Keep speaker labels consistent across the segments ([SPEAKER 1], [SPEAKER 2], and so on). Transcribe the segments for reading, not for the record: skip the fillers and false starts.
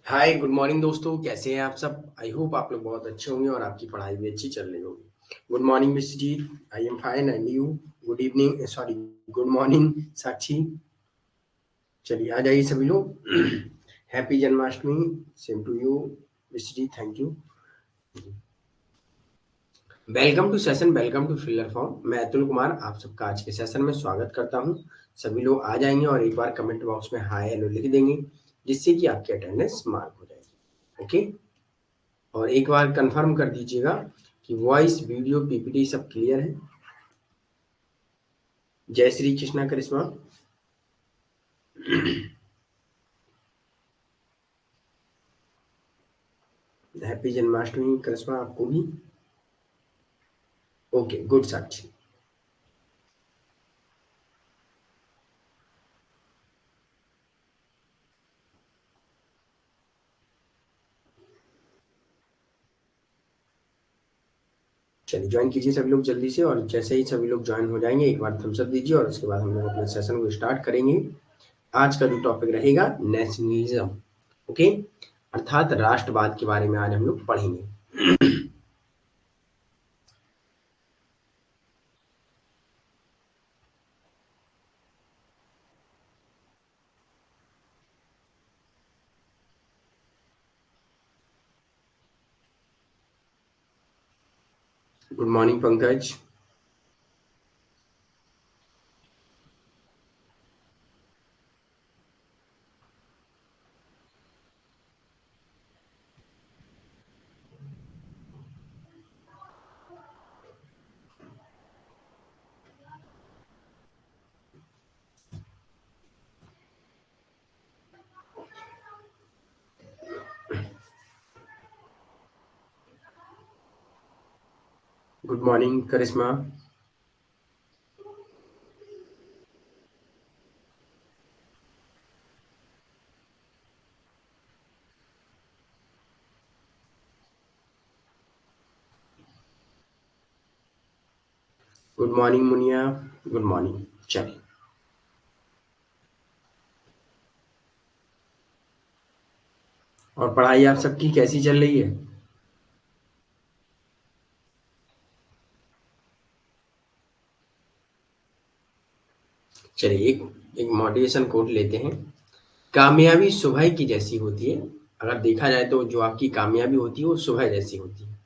[SPEAKER 1] Hi good morning दोस्तों, कैसे हैं आप सब। आई होप आप लोग बहुत अच्छे होंगे और आपकी पढ़ाई भी अच्छी चल रही होगी। Good morning mister ji. I am fine and you. Good evening, sorry, good morning Sakshi. चलिए आ जाइए सभी लोग। Happy Janmashtami. Same to you mister ji, thank you. Welcome to session, welcome to filler form. मैं अतुल कुमार आप सबका आज के सेशन में स्वागत करता हूं। सभी लोग आ जाएंगे और एक बार कमेंट बॉक्स में हाय हेलो लिख देंगे, जिससे कि आपकी अटेंडेंस मार्क हो जाएगी। ओके। और एक बार कंफर्म कर दीजिएगा कि वॉइस वीडियो पीपीटी सब क्लियर है। जय श्री कृष्णा करिश्मा। हैप्पी जन्माष्टमी करिश्मा आपको भी। ओके गुड साक्षी। चलिए ज्वाइन कीजिए सभी लोग जल्दी से, और जैसे ही सभी लोग ज्वाइन हो जाएंगे एक बार थम्स अप दीजिए और उसके बाद हम लोग अपने सेशन को स्टार्ट करेंगे। आज का जो टॉपिक रहेगा नेशनलिज्म। ओके, अर्थात राष्ट्रवाद के बारे में आज हम लोग पढ़ेंगे। Good morning Pankaj. Good morning Karishma. Good morning Muniya. Good morning. चलिए, और पढ़ाई आप सबकी कैसी चल रही है। चलिए एक एक मोटिवेशन कोट लेते हैं। कामयाबी सुबह की जैसी होती है। अगर देखा जाए तो जो आपकी कामयाबी होती है वो सुबह जैसी होती है।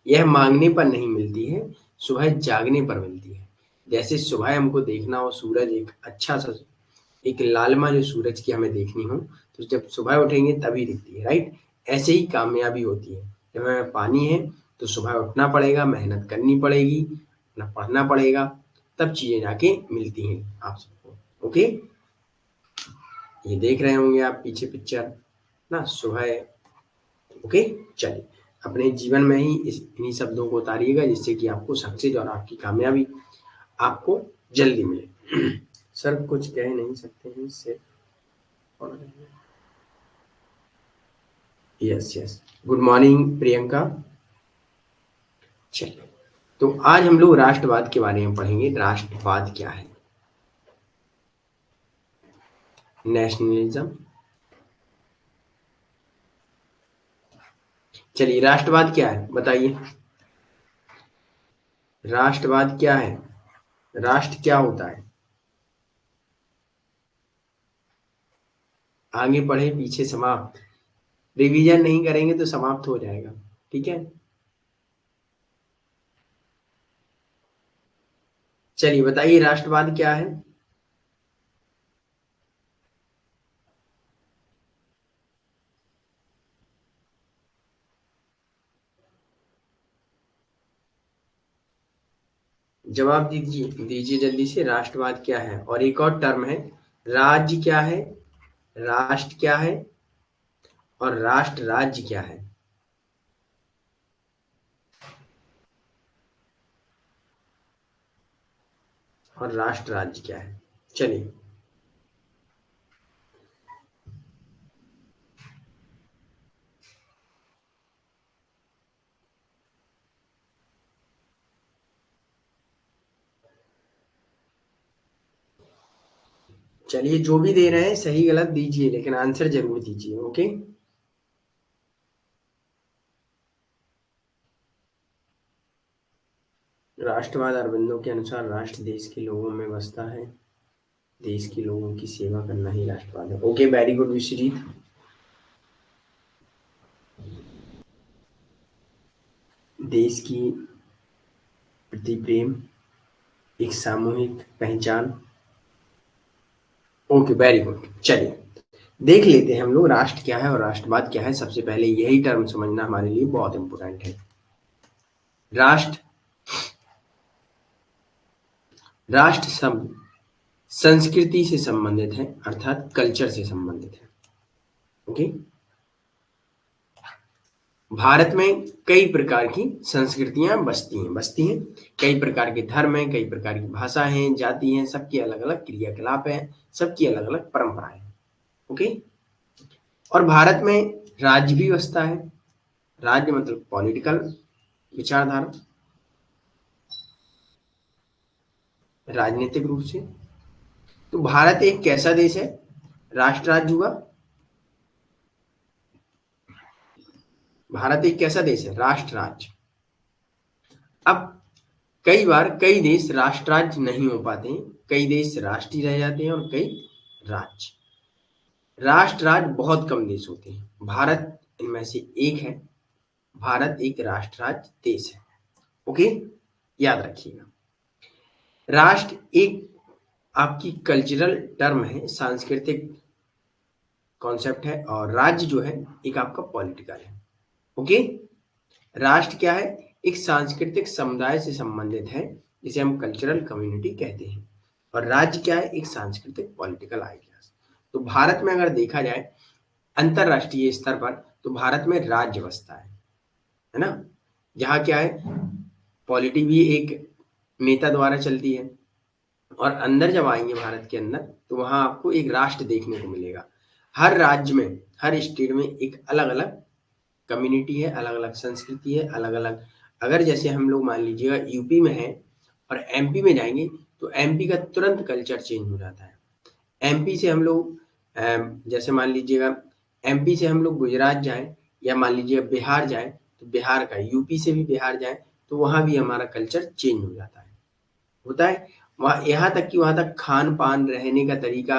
[SPEAKER 1] यह मांगने पर नहीं मिलती है, सुबह जागने पर मिलती है। जैसे सुबह हमको देखना हो सूरज, एक अच्छा सा एक लालिमा जो सूरज की हमें देखनी हो, तो जब सुबह उठेंगे तभी दिखती है, राइट। ऐसे ही कामयाबी होती है। जब हमें पानी है तो सुबह उठना पड़ेगा, मेहनत करनी पड़ेगी, अपना पढ़ना पड़ेगा, तब चीजें जाके मिलती हैं आप सबको। ओके, ये देख रहे होंगे आप पीछे पिक्चर ना, सुबह। ओके। चलिए अपने जीवन में ही इन्हीं शब्दों को उतारिएगा, जिससे कि आपको सक्सेस और आपकी कामयाबी आपको जल्दी मिले। सर कुछ कह नहीं सकते हैं इससे। Yes yes. Good morning Priyanka. चलिए, तो आज हम लोग राष्ट्रवाद के बारे में पढ़ेंगे। राष्ट्रवाद क्या है, नेशनलिज्म। चलिए राष्ट्रवाद क्या है बताइए। राष्ट्रवाद क्या है, राष्ट्र क्या होता है। आगे पढ़े पीछे समाप्त। रिवीजन नहीं करेंगे तो समाप्त हो जाएगा, ठीक है। चलिए बताइए राष्ट्रवाद क्या है। जवाब दीजिए दीजिए जल्दी से। राष्ट्रवाद क्या है, और एक और टर्म है, राज्य क्या है, राष्ट्र क्या है, और राष्ट्र राज्य क्या है। और राष्ट्र राज्य क्या है। चलिए, चलिए जो भी दे रहे हैं सही गलत दीजिए, लेकिन आंसर जरूर दीजिए। ओके। राष्ट्रवाद अरविंदो के अनुसार राष्ट्र देश के लोगों में बसता है, देश के लोगों की सेवा करना ही राष्ट्रवाद है। Okay, very good Vishwajit. देश की प्रति प्रेम, एक सामूहिक पहचान। Okay, very good. चलिए देख लेते हैं हम लोग राष्ट्र क्या है और राष्ट्रवाद क्या है। सबसे पहले यही टर्म समझना हमारे लिए बहुत इंपॉर्टेंट है। राष्ट्र, राष्ट्र शब्द संस्कृति से संबंधित है, अर्थात कल्चर से संबंधित है। ओके, भारत में कई प्रकार की संस्कृतियां बसती हैं। कई प्रकार के धर्म हैं, कई प्रकार की भाषा हैं, जाति हैं, सबकी अलग अलग क्रियाकलाप है, सबकी अलग अलग परंपराएं हैं। ओके, और भारत में राज्य भी बसता है। राज्य मतलब पॉलिटिकल विचारधारा, राजनीतिक रूप से। तो भारत एक कैसा देश है? राष्ट्र राज्य हुआ। भारत एक कैसा देश है? राष्ट्र राज्य। अब कई बार कई देश राष्ट्र राज्य नहीं हो पाते हैं, कई देश राष्ट्रीय रह जाते हैं और कई राज्य। राष्ट्र राज्य बहुत कम देश होते हैं, भारत इनमें से एक है। भारत एक राष्ट्र राज्य देश है। ओके, याद रखिएगा। राष्ट्र एक आपकी कल्चरल टर्म है, सांस्कृतिक कॉन्सेप्ट है, और राज्य जो है एक आपका पॉलिटिकल है। ओके, राष्ट्र क्या है? एक सांस्कृतिक समुदाय से संबंधित है, जिसे हम कल्चरल कम्युनिटी कहते हैं। और राज्य क्या है? एक सांस्कृतिक पॉलिटिकल आइडियाज। तो भारत में अगर देखा जाए अंतरराष्ट्रीय स्तर पर, तो भारत में राज्य बसता है ना। जहाँ क्या है, पॉलिटी भी एक नेता द्वारा चलती है। और अंदर जब आएंगे भारत के अंदर, तो वहां आपको एक राष्ट्र देखने को मिलेगा। हर राज्य में, हर स्टेट में एक अलग अलग कम्युनिटी है, अलग अलग संस्कृति है, अलग अलग। अगर जैसे हम लोग मान लीजिएगा यूपी में है और एमपी में जाएंगे, तो एमपी का तुरंत कल्चर चेंज हो जाता है। एमपी से हम लोग जैसे मान लीजिएगा एमपी से हम लोग गुजरात जाएं, या मान लीजिए बिहार जाएं, तो बिहार का, यूपी से भी बिहार जाएं, तो वहां भी हमारा कल्चर चेंज हो जाता है, होता है। वहाँ यहाँ तक कि वहां तक खान पान, रहने का तरीका,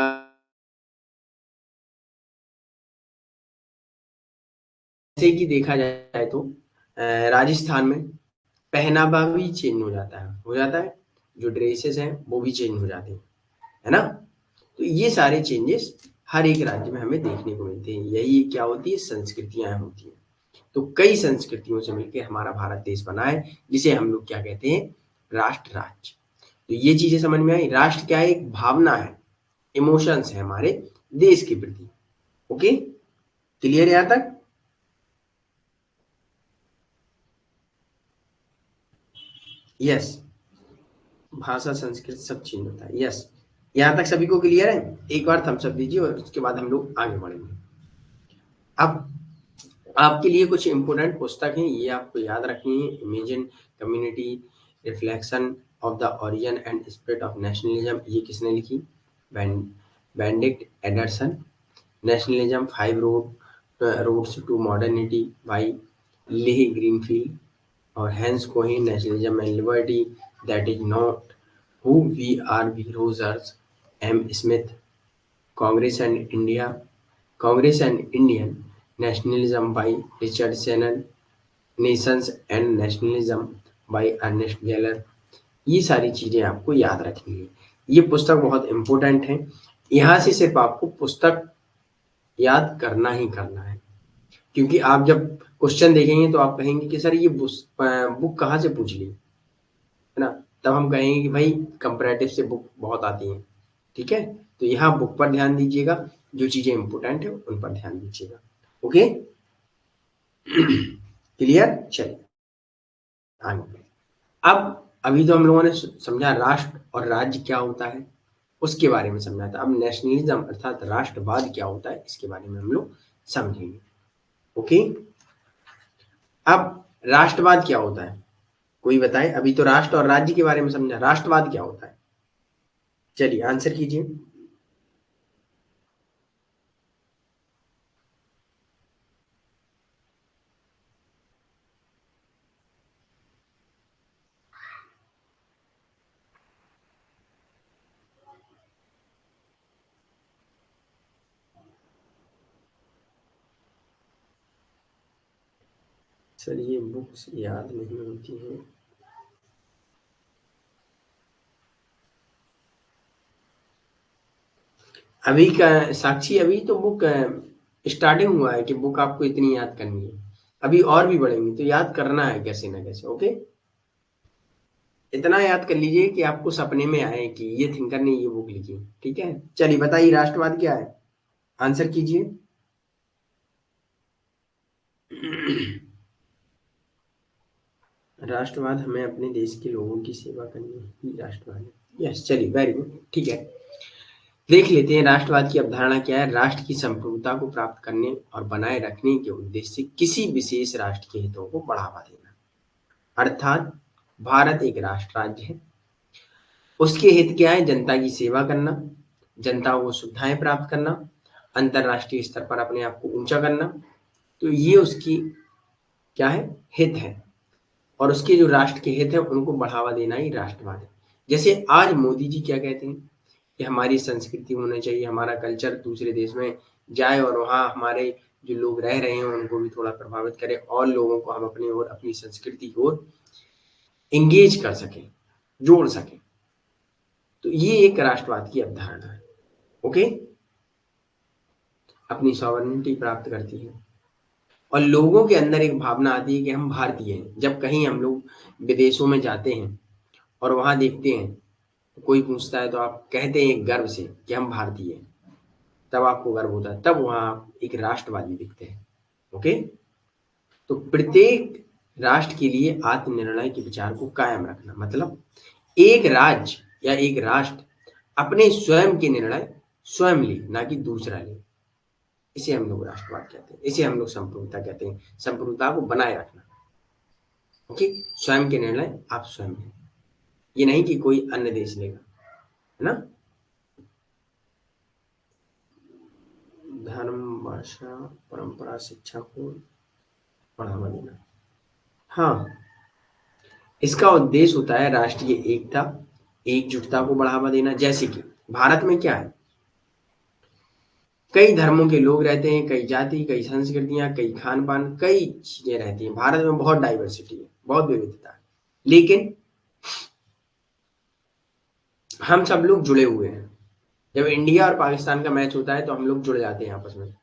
[SPEAKER 1] जैसे कि देखा जाए तो राजस्थान में पहनावा भी चेंज हो जाता है। जो ड्रेसेस हैं वो भी चेंज हो जाते हैं, है ना। तो ये सारे चेंजेस हर एक राज्य में हमें देखने को मिलते हैं। यही क्या होती है? संस्कृतियां होती हैं। तो कई संस्कृतियों से मिलकर हमारा भारत देश बना है, जिसे हम लोग क्या कहते हैं? राष्ट्र राज्य। तो ये चीजें समझ में आई। राष्ट्र क्या है? एक भावना है, इमोशंस है हमारे देश के प्रति। ओके, क्लियर है यहाँ तक? यस, भाषा संस्कृति सब चेंज होता है। यस, यहाँ तक सभी को क्लियर है? एक बार थम्स अप दीजिए और उसके बाद हम लोग आगे बढ़ेंगे। अब आपके लिए कुछ इंपोर्टेंट पुस्तक हैं, ये आपको याद रखनी है। Imagine community, reflection of the origin and spirit of nationalism, ये किसने लिखी? Benedict Anderson. Nationalism, five roads to modernity by Lee Greenfield. और Hans Kohn, nationalism and liberty, that is not who we are, we Rogers. M Smith, Congress and India, Congress and Indian nationalism by Richard Senan. Nations and nationalism by Ernest गेलर। ये सारी चीजें आपको याद रखनी है। ये पुस्तक बहुत इंपॉर्टेंट है। यहाँ से सिर्फ आपको पुस्तक याद करना ही करना है, क्योंकि आप जब क्वेश्चन देखेंगे तो आप कहेंगे कि सर ये बुक कहाँ से पूछ ली, है ना। तब हम कहेंगे कि भाई कंपैरेटिव से बुक बहुत आती हैं। ठीक है, तो यहाँ बुक पर ध्यान दीजिएगा, जो चीजें इंपॉर्टेंट है उन पर ध्यान दीजिएगा। Okay, clear? चलिए आगे। अब अभी तो हम लोगों ने समझा राष्ट्र और राज्य क्या होता है, उसके बारे में समझा था। अब नेशनलिज्म अर्थात राष्ट्रवाद क्या होता है, इसके बारे में हम लोग समझेंगे। ओके, अब राष्ट्रवाद क्या होता है, कोई बताए? अभी तो राष्ट्र और राज्य के बारे में समझा, राष्ट्रवाद क्या होता है? चलिए आंसर कीजिए। सर ये बुक्स याद नहीं होती हैं। अभी का साक्षी, अभी तो बुक स्टार्टिंग हुआ है कि बुक आपको इतनी याद करनी है। अभी और भी बढ़ेंगी तो याद करना है कैसे ना कैसे। ओके, इतना याद कर लीजिए कि आपको सपने में आए कि ये थिंकर ने ये बुक लिखी। ठीक है, चलिए बताइए राष्ट्रवाद क्या है, आंसर कीजिए। राष्ट्रवाद हमें अपने देश के लोगों की सेवा करनी ही राष्ट्रवाद है। यस, चलिए वेरी गुड, ठीक है। देख लेते हैं राष्ट्रवाद की अवधारणा क्या है। राष्ट्र की संप्रभुता को प्राप्त करने और बनाए रखने के उद्देश्य से किसी विशेष राष्ट्र के हितों को बढ़ावा देना, अर्थात भारत एक राष्ट्र राज्य है, उसके हित क्या है, जनता की सेवा करना, जनता को सुविधाएं प्राप्त करना, अंतरराष्ट्रीय स्तर पर अपने आप को ऊंचा करना। तो ये उसकी क्या है, हित है। और उसके जो राष्ट्र के हित है उनको बढ़ावा देना ही राष्ट्रवाद है। जैसे आज मोदी जी क्या कहते हैं कि हमारी संस्कृति होना चाहिए, हमारा कल्चर दूसरे देश में जाए और वहाँ हमारे जो लोग रह रहे हैं उनको भी थोड़ा प्रभावित करें और लोगों को हम अपनी ओर, अपनी संस्कृति की ओर एंगेज कर सकें, जोड़ सकें। तो ये एक राष्ट्रवाद की अवधारणा है। ओके, अपनी सॉवरेनिटी प्राप्त करती है और लोगों के अंदर एक भावना आती है कि हम भारतीय हैं। जब कहीं हम लोग विदेशों में जाते हैं और वहां देखते हैं, कोई पूछता है तो आप कहते हैं एक गर्व से कि हम भारतीय हैं, तब आपको गर्व होता है, तब वहां आप एक राष्ट्रवादी दिखते हैं। ओके, तो प्रत्येक राष्ट्र के लिए आत्मनिर्णय के विचार को कायम रखना, मतलब एक राज्य या एक राष्ट्र अपने स्वयं के निर्णय स्वयं ले, ना कि दूसरा ले। इसे हम लोग राष्ट्रवाद कहते हैं, इसे हम लोग संप्रभुता कहते हैं, संप्रभुता को बनाए रखना। ओके, स्वयं के निर्णय आप स्वयं लें, ये नहीं कि कोई अन्य देश लेगा, है ना। धर्म, भाषा, परंपरा, शिक्षा को बढ़ावा देना, हाँ, इसका उद्देश्य होता है राष्ट्रीय एकता, एकजुटता को बढ़ावा देना। जैसे कि भारत में क्या है, कई धर्मों के लोग रहते हैं, कई जाति, कई संस्कृतियां, कई खान पान, कई चीजें रहती हैं। भारत में बहुत डाइवर्सिटी है, बहुत विविधता है, लेकिन हम सब लोग जुड़े हुए हैं। जब इंडिया और पाकिस्तान का मैच होता है तो हम लोग जुड़ जाते हैं आपस में,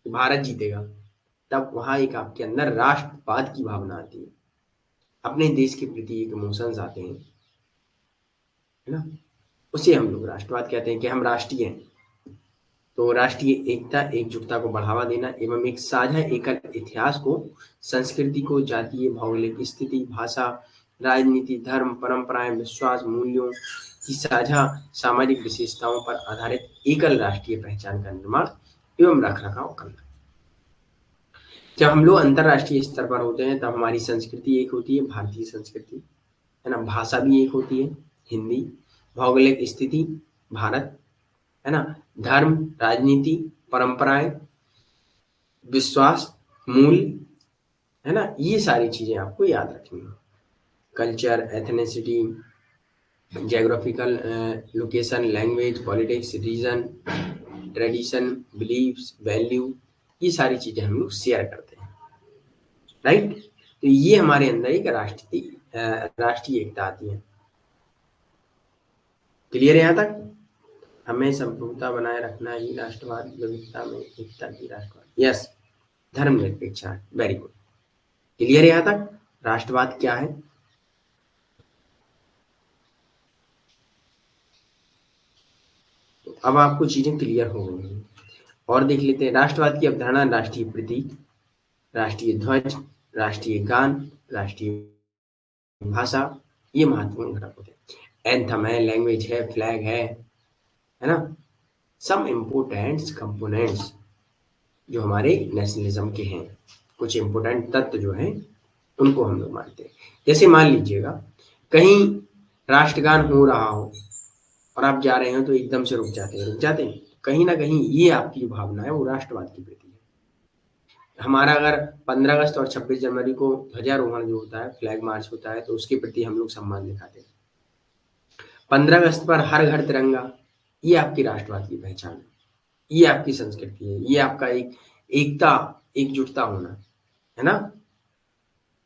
[SPEAKER 1] भारत जीतेगा, तब वहां एक आपके अंदर राष्ट्रवाद की भावना आती है, अपने देश के प्रति एक इमोशंस आते हैं, है ना। उसे हम लोग राष्ट्रवाद कहते हैं कि हम राष्ट्रीय हैं। तो राष्ट्रीय एकता, एकजुटता को बढ़ावा देना एवं एक साझा एकल इतिहास को, संस्कृति को, जातीय भौगोलिक स्थिति, भाषा, राजनीति, धर्म, परंपराएं, विश्वास, मूल्यों की साझा सामाजिक विशेषताओं पर आधारित एकल राष्ट्रीय पहचान का निर्माण एवं रखरखाव करना। जब हम लोग अंतरराष्ट्रीय स्तर पर होते हैं तब हमारी संस्कृति एक होती है, भारतीय संस्कृति, है ना। भाषा भी एक होती है, हिंदी। भौगोलिक स्थिति, भारत, है ना। धर्म, राजनीति, परंपराएं, विश्वास, मूल, है ना। ये सारी चीजें आपको याद रखनी है। Culture, ethnicity, geographical location, language, politics, region, tradition, beliefs, value, ये सारी चीजें हम लोग शेयर करते हैं, राइट। तो ये हमारे अंदर एक राष्ट्रीय एकता आती है। क्लियर है यहाँ तक। हमें संप्रभुता बनाए रखना ही राष्ट्रवाद, विविधता में एकता की राष्ट्रवाद, यस, धर्मनिरपेक्षा, वेरी गुड। क्लियर है यहाँ तक राष्ट्रवाद क्या है। तो अब आपको चीजें क्लियर हो गई हैं। और देख लेते हैं राष्ट्रवाद की अवधारणा। राष्ट्रीय प्रतीक, राष्ट्रीय ध्वज, राष्ट्रीय गान, राष्ट्रीय भाषा, ये महत्वपूर्ण घटक होते हैं। एंथम है, लैंग्वेज है, फ्लैग है ना। सम इम्पोर्टेंट कंपोनेंट्स जो हमारे नेशनलिज्म के हैं, कुछ इम्पोर्टेंट तत्व जो हैं उनको हम लोग मानते हैं। जैसे मान लीजिएगा कहीं राष्ट्रगान हो रहा हो और आप जा रहे हो तो एकदम से रुक जाते हैं, कहीं ना कहीं ये आपकी जो भावना है वो राष्ट्रवाद की प्रति है। हमारा अगर 15 अगस्त और 26 जनवरी को ध्वजारोहण जो होता है, फ्लैग मार्च होता है, तो उसके प्रति हम लोग सम्मान दिखाते हैं। 15 अगस्त पर हर घर तिरंगा, ये आपकी राष्ट्रवाद की पहचान है, ये आपकी संस्कृति है, ये आपका एक एकता, एकजुटता होना, है ना।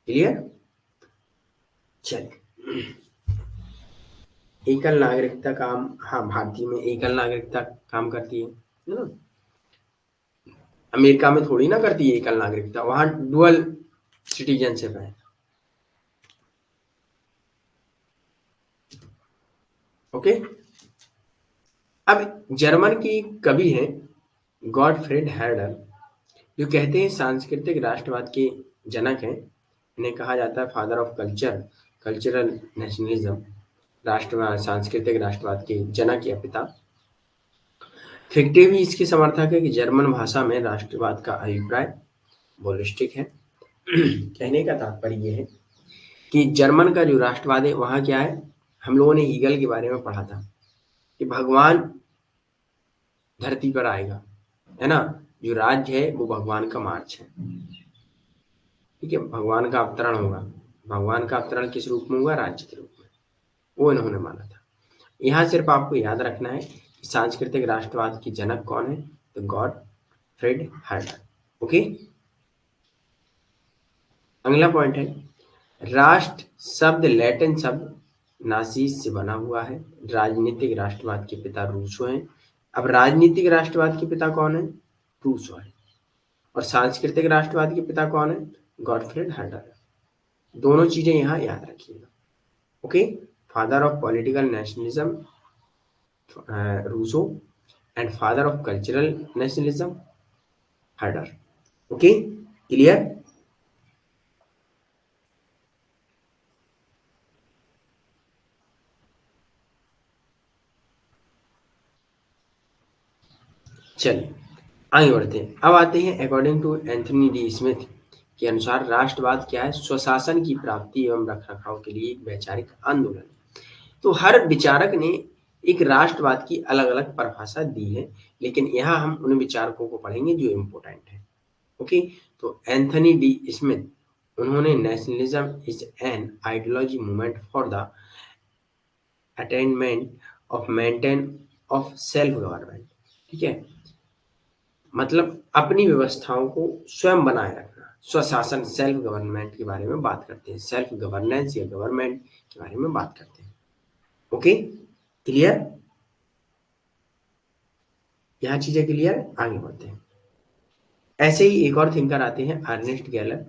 [SPEAKER 1] क्लियर? चलिए, एकल नागरिकता काम, हाँ भारतीय में एकल नागरिकता काम करती है ना, अमेरिका में थोड़ी ना करती है एकल नागरिकता, वहां डुअल सिटीजनशिप है। ओके, अब जर्मन की कवि है गॉटफ्रीड हर्डर, जो कहते हैं सांस्कृतिक राष्ट्रवाद के जनक हैं। इन्हें कहा जाता है फादर ऑफ कल्चरल नेशनलिज्म, राष्ट्रवाद, सांस्कृतिक राष्ट्रवाद के जनक या पिता। फिक्टे भी इसके समर्थक है कि जर्मन भाषा में राष्ट्रवाद का अभिप्राय बोलिस्टिक है। कहने का तात्पर्य ये है कि जर्मन का जो राष्ट्रवाद है वहाँ क्या है, हम लोगों ने हीगल के बारे में पढ़ा था कि भगवान धरती पर आएगा, है ना, जो राज्य है वो भगवान का मार्च है, ठीक है, भगवान का अवतरण होगा। भगवान का अवतरण किस रूप में हुआ? राज्य के रूप में, वो इन्होंने माना था। यहाँ सिर्फ आपको याद रखना है कि सांस्कृतिक राष्ट्रवाद की जनक कौन है, तो गॉटफ्रीड हर्डर। ओके, अगला पॉइंट है, राष्ट्र शब्द लैटिन शब्द नासीज से बना हुआ है। राजनीतिक राष्ट्रवाद के पिता रूसो हैं। अब राजनीतिक राष्ट्रवाद के पिता कौन है? रूसो है। और सांस्कृतिक राष्ट्रवाद के पिता कौन है? गॉटफ्रीड हर्डर है। दोनों चीजें यहाँ याद रखिएगा। Okay, father of political nationalism Rousseau and father of cultural nationalism Herder. Okay, clear? चलिए आगे बढ़ते हैं। अब आते हैं according to Anthony D Smith के अनुसार राष्ट्रवाद क्या है? स्वशासन की प्राप्ति एवं रखरखाव के लिए एक वैचारिक आंदोलन। तो हर विचारक ने एक राष्ट्रवाद की अलग अलग परिभाषा दी है, लेकिन यहाँ हम उन विचारकों को पढ़ेंगे जो इम्पोर्टेंट है। ओके, तो एंथनी डी स्मिथ, उन्होंने nationalism is an ideology movement for the attainment of maintain of self government, ठीक है, मतलब अपनी व्यवस्थाओं को स्वयं बनाए रखना, स्वशासन, सेल्फ गवर्नमेंट के बारे में बात करते हैं, सेल्फ गवर्नेंस या गवर्नमेंट के बारे में बात करते हैं। Okay, clear? यहाँ चीजें क्लियर है, आगे बढ़ते हैं। ऐसे ही एक और थिंकर आते हैं अर्नेस्ट गैलर।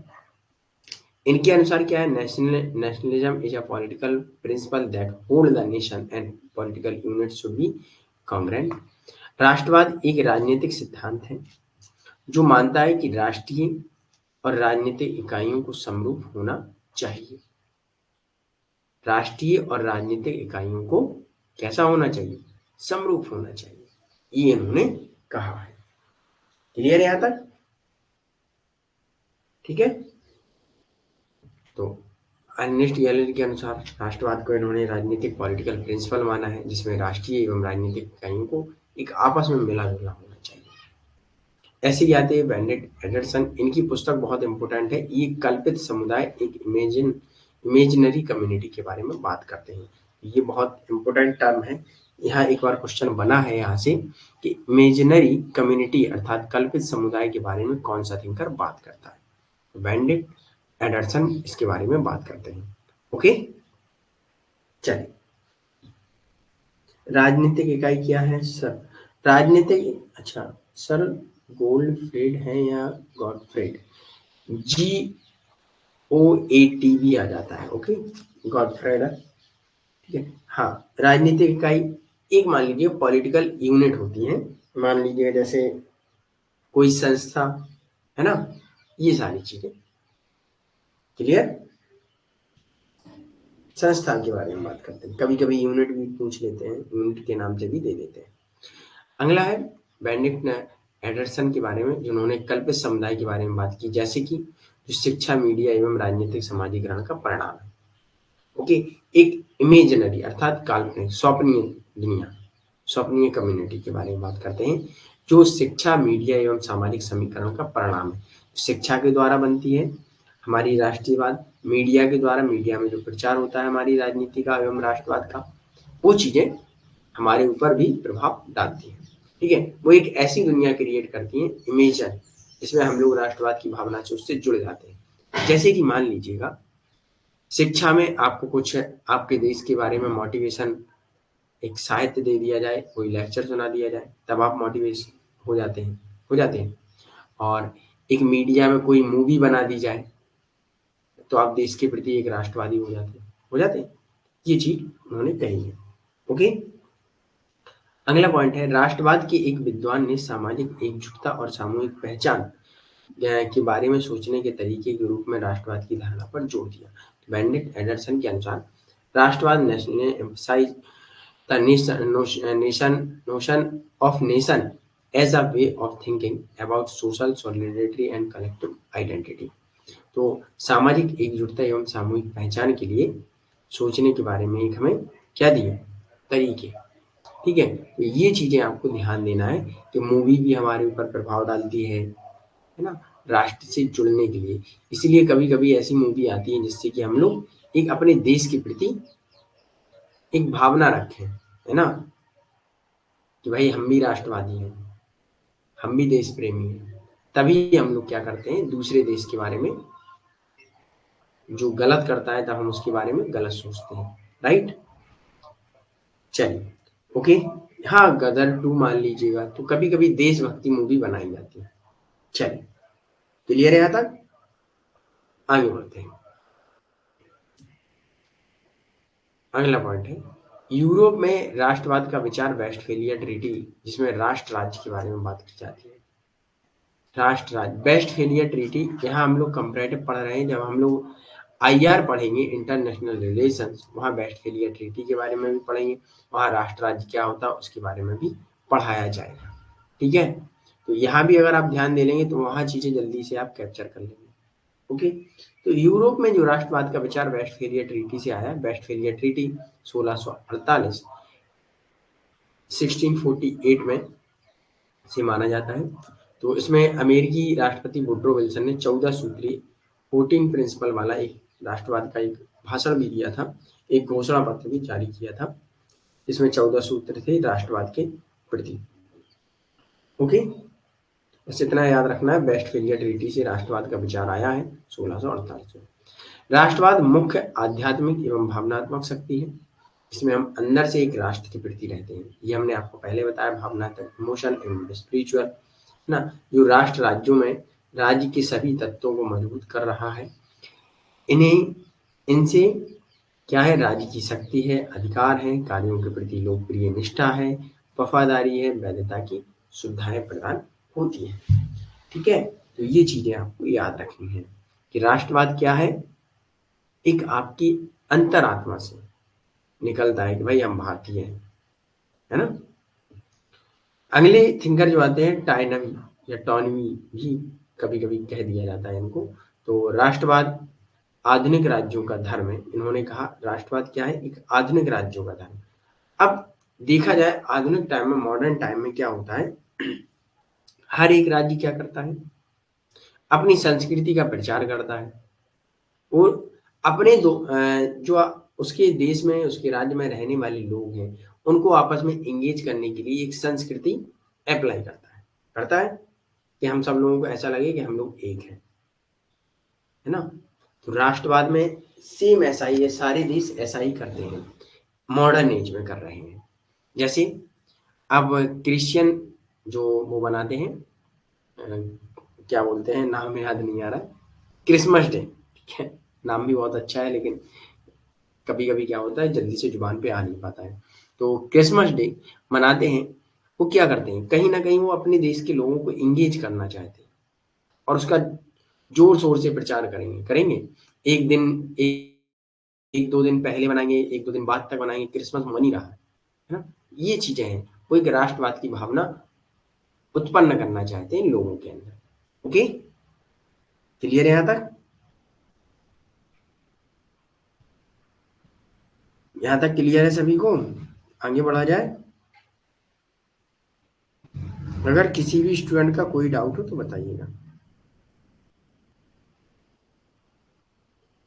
[SPEAKER 1] इनके अनुसार क्या है? Nationalism is a political principal that hold the nation and political unit should be congruent. राष्ट्रवाद एक राजनीतिक सिद्धांत है जो मानता है कि राष्ट्रीय और राजनीतिक इकाइयों को समरूप होना चाहिए। राष्ट्रीय और राजनीतिक इकाइयों को कैसा होना चाहिए? समरूप होना चाहिए, ये इन्होंने कहा है। क्लियर है यहां तक? ठीक है, तो अर्नेस्ट गैलर के अनुसार राष्ट्रवाद को इन्होंने राजनीतिक पॉलिटिकल प्रिंसिपल माना है जिसमें राष्ट्रीय एवं राजनीतिक इकाइयों को एक आपस में मिला जुला होना चाहिए। ऐसे ही आते हैं बेनेडिक्ट एंडरसन। इनकी पुस्तक बहुत इंपॉर्टेंट है। ये कल्पित समुदाय, एक इमेजिनरी कम्युनिटी के बारे में बात करते हैं। ये बहुत इंपॉर्टेंट टर्म है। यहाँ एक बार क्वेश्चन बना है यहाँ से कि इमेजिनरी कम्युनिटी अर्थात कल्पित समुदाय के बारे में कौन सा थिंकर बात करता है? बेनेडिक्ट एंडरसन इसके बारे में बात करते हैं। ओके, चलिए, राजनीतिक इकाई क्या है सर? राजनीतिक, अच्छा सर, गोल्डफ्रेड है या गॉडफ्रेड? जी ओ ए टी भी आ जाता है। ओके, गॉडफ्रेड, ठीक है। हाँ, राजनीतिक इकाई एक मान लीजिए पॉलिटिकल यूनिट होती है, मान लीजिए जैसे कोई संस्था, है ना, ये सारी चीजें। क्लियर? संस्था के बारे में बात करते हैं, कभी कभी यूनिट भी पूछ लेते हैं, यूनिट के नाम से भी दे देते हैं। अगला है बेनेडिक्ट एंडरसन के बारे में, जिन्होंने कल्पित समुदाय के बारे में बात की, जैसे कि जो शिक्षा, मीडिया एवं राजनीतिक समाजीकरण का परिणाम है। ओके, एक इमेजिनरी अर्थात काल्पनिक, स्वप्नीय दुनिया, स्वप्नीय कम्युनिटी के बारे में बात करते हैं जो शिक्षा, मीडिया एवं सामाजिक समीकरण का परिणाम है। शिक्षा के द्वारा बनती है हमारी राष्ट्रीयवाद, मीडिया के द्वारा, मीडिया में जो प्रचार होता है हमारी राजनीति का एवं राष्ट्रवाद का, वो चीजें हमारे ऊपर भी प्रभाव डालती है। ठीक है, वो एक ऐसी दुनिया क्रिएट करती है, इमेजन, जिसमें हम लोग राष्ट्रवाद की भावना से उससे जुड़ जाते हैं। जैसे कि मान लीजिएगा शिक्षा में आपको कुछ आपके देश के बारे में मोटिवेशन, एक साहित्य दे दिया जाए, कोई लेक्चर सुना दिया जाए, तब आप मोटिवेट हो जाते हैं। और एक मीडिया में कोई मूवी बना दी जाए, तो आप देश के प्रति एक राष्ट्रवादी हो जाते हैं। ये चीज उन्होंने कही है। ओके, अगला पॉइंट है, राष्ट्रवाद के एक विद्वान ने सामाजिक एकजुटता और सामूहिक पहचान के बारे में सोचने के तरीके के रूप में राष्ट्रवाद की धारणा पर जोर दिया। बेनेडिक्ट एंडरसन के अनुसार राष्ट्रवाद ने emphasize the notion of nation as a way of thinking about social solidarity and collective identity। तो सामाजिक एकजुटता एवं सामूहिक पहचान के लिए सोचने के बारे में एक हमें क्या दिए तरीके। ठीक है, तो ये चीजें आपको ध्यान देना है कि मूवी भी हमारे ऊपर प्रभाव डालती है ना, राष्ट्र से जुड़ने के लिए। इसलिए कभी कभी ऐसी मूवी आती है जिससे कि हम लोग एक अपने देश के प्रति एक भावना रखें, है ना, कि भाई हम भी राष्ट्रवादी हैं, हम भी देश प्रेमी हैं। तभी हम लोग क्या करते हैं, दूसरे देश के बारे में जो गलत करता है तब हम उसके बारे में गलत सोचते हैं। राइट, चलिए, ओके। हाँ, गदर 2 मान लीजिएगा, तो कभी कभी देशभक्ति मूवी बनाई जाती है। चलिए, क्लियर है यहाँ तक? आगे बढ़ते हैं। अगला पॉइंट है, यूरोप में राष्ट्रवाद का विचार वेस्टफेलिया ट्रीटी, जिसमें राष्ट्र राज्य के बारे में बात की जाती है। राष्ट्र राज्य, वेस्टफेलिया ट्रीटी, यहाँ हम लोग कंपैरेटिव पढ़ रहे हैं। जब हम लोग आईआर पढ़ेंगे, इंटरनेशनल रिलेशंस, वहाँ वेस्टफेलिया ट्रीटी के बारे में भी पढ़ेंगे, वहाँ राष्ट्र राज्य क्या होता है उसके बारे में भी पढ़ाया जाएगा। ठीक है, तो यहाँ भी अगर आप ध्यान दे लेंगे तो वहाँ चीजें जल्दी से आप कैप्चर कर लेंगे। ओके, तो यूरोप में जो राष्ट्रवाद का विचार वेस्टफेलिया ट्रीटी से आया। वेस्टफेलिया ट्रीटी 1648 1648 में से माना जाता है। तो इसमें अमेरिकी राष्ट्रपति वुड्रो विल्सन ने 14 सूत्रीय 14 प्रिंसिपल वाला एक राष्ट्रवाद का एक भाषण भी दिया था, एक घोषणा पत्र भी जारी किया था। इसमें 14 सूत्र थे राष्ट्रवाद के प्रति। ओके, बस इतना याद रखना है, वेस्टफेलिया ट्रीटी से राष्ट्रवाद का विचार आया है 1648 में। राष्ट्रवाद मुख्य आध्यात्मिक एवं भावनात्मक शक्ति है, इसमें हम अंदर से एक राष्ट्र के प्रति रहते हैं। ये हमने आपको पहले बताया, भावनात्मक, इमोशन एंड स्पिरिचुअल ना, जो राष्ट्र राज्यों में राज्य के सभी तत्वों को मजबूत कर रहा है। इन्हें इनसे क्या है, राज्य की शक्ति है, अधिकार है, कार्यों के प्रति लोकप्रिय निष्ठा है, वफादारी है, वैधता की सुविधाएं प्रदान होती है। ठीक है, तो ये चीजें आपको याद रखनी है कि राष्ट्रवाद क्या है, एक आपकी अंतरात्मा से निकलता है कि भाई हम भारतीय हैं, है ना। अगले थिंकर जो आते हैं, टाइनवी या टॉनवी भी कभी कभी कह दिया जाता है इनको। तो राष्ट्रवाद आधुनिक राज्यों का धर्म है। इन्होंने कहा राष्ट्रवाद क्या है, एक आधुनिक राज्यों का धर्म। अब देखा जाए आधुनिक टाइम में, मॉडर्न टाइम में क्या होता है, हर एक राज्य क्या करता है, अपनी संस्कृति का प्रचार करता है और अपने जो उसके देश में, उसके राज्य में रहने वाले लोग हैं, उनको आपस में एंगेज करने के लिए एक संस्कृति अप्लाई करता है कि हम सब लोगों को ऐसा लगे कि हम लोग एक हैं, है ना। तो राष्ट्रवाद में सेम ऐसा ही है, सारे देश ऐसा ही करते हैं, मॉडर्न एज में कर रहे हैं। जैसे अब क्रिश्चियन जो वो बनाते हैं, क्या बोलते हैं, नाम याद नहीं आ रहा, क्रिसमस डे, ठीक है, नाम भी बहुत अच्छा है लेकिन कभी कभी क्या होता है जल्दी से जुबान पे आ नहीं पाता है। तो क्रिसमस डे मनाते हैं, वो क्या करते हैं, कहीं ना कहीं वो अपने देश के लोगों को इंगेज करना चाहते हैं और उसका जोर शोर से प्रचार करेंगे। एक दिन, एक दो दिन पहले बनाएंगे, एक दो दिन बाद तक बनाएंगे, क्रिसमस मन ही रहा है ना। ये चीजें हैं, वो एक राष्ट्रवाद की भावना उत्पन्न करना चाहते हैं लोगों के अंदर। ओके, क्लियर है यहाँ तक? यहाँ तक क्लियर है सभी को? आगे बढ़ा जाए। अगर किसी भी स्टूडेंट का कोई डाउट हो तो बताइएगा।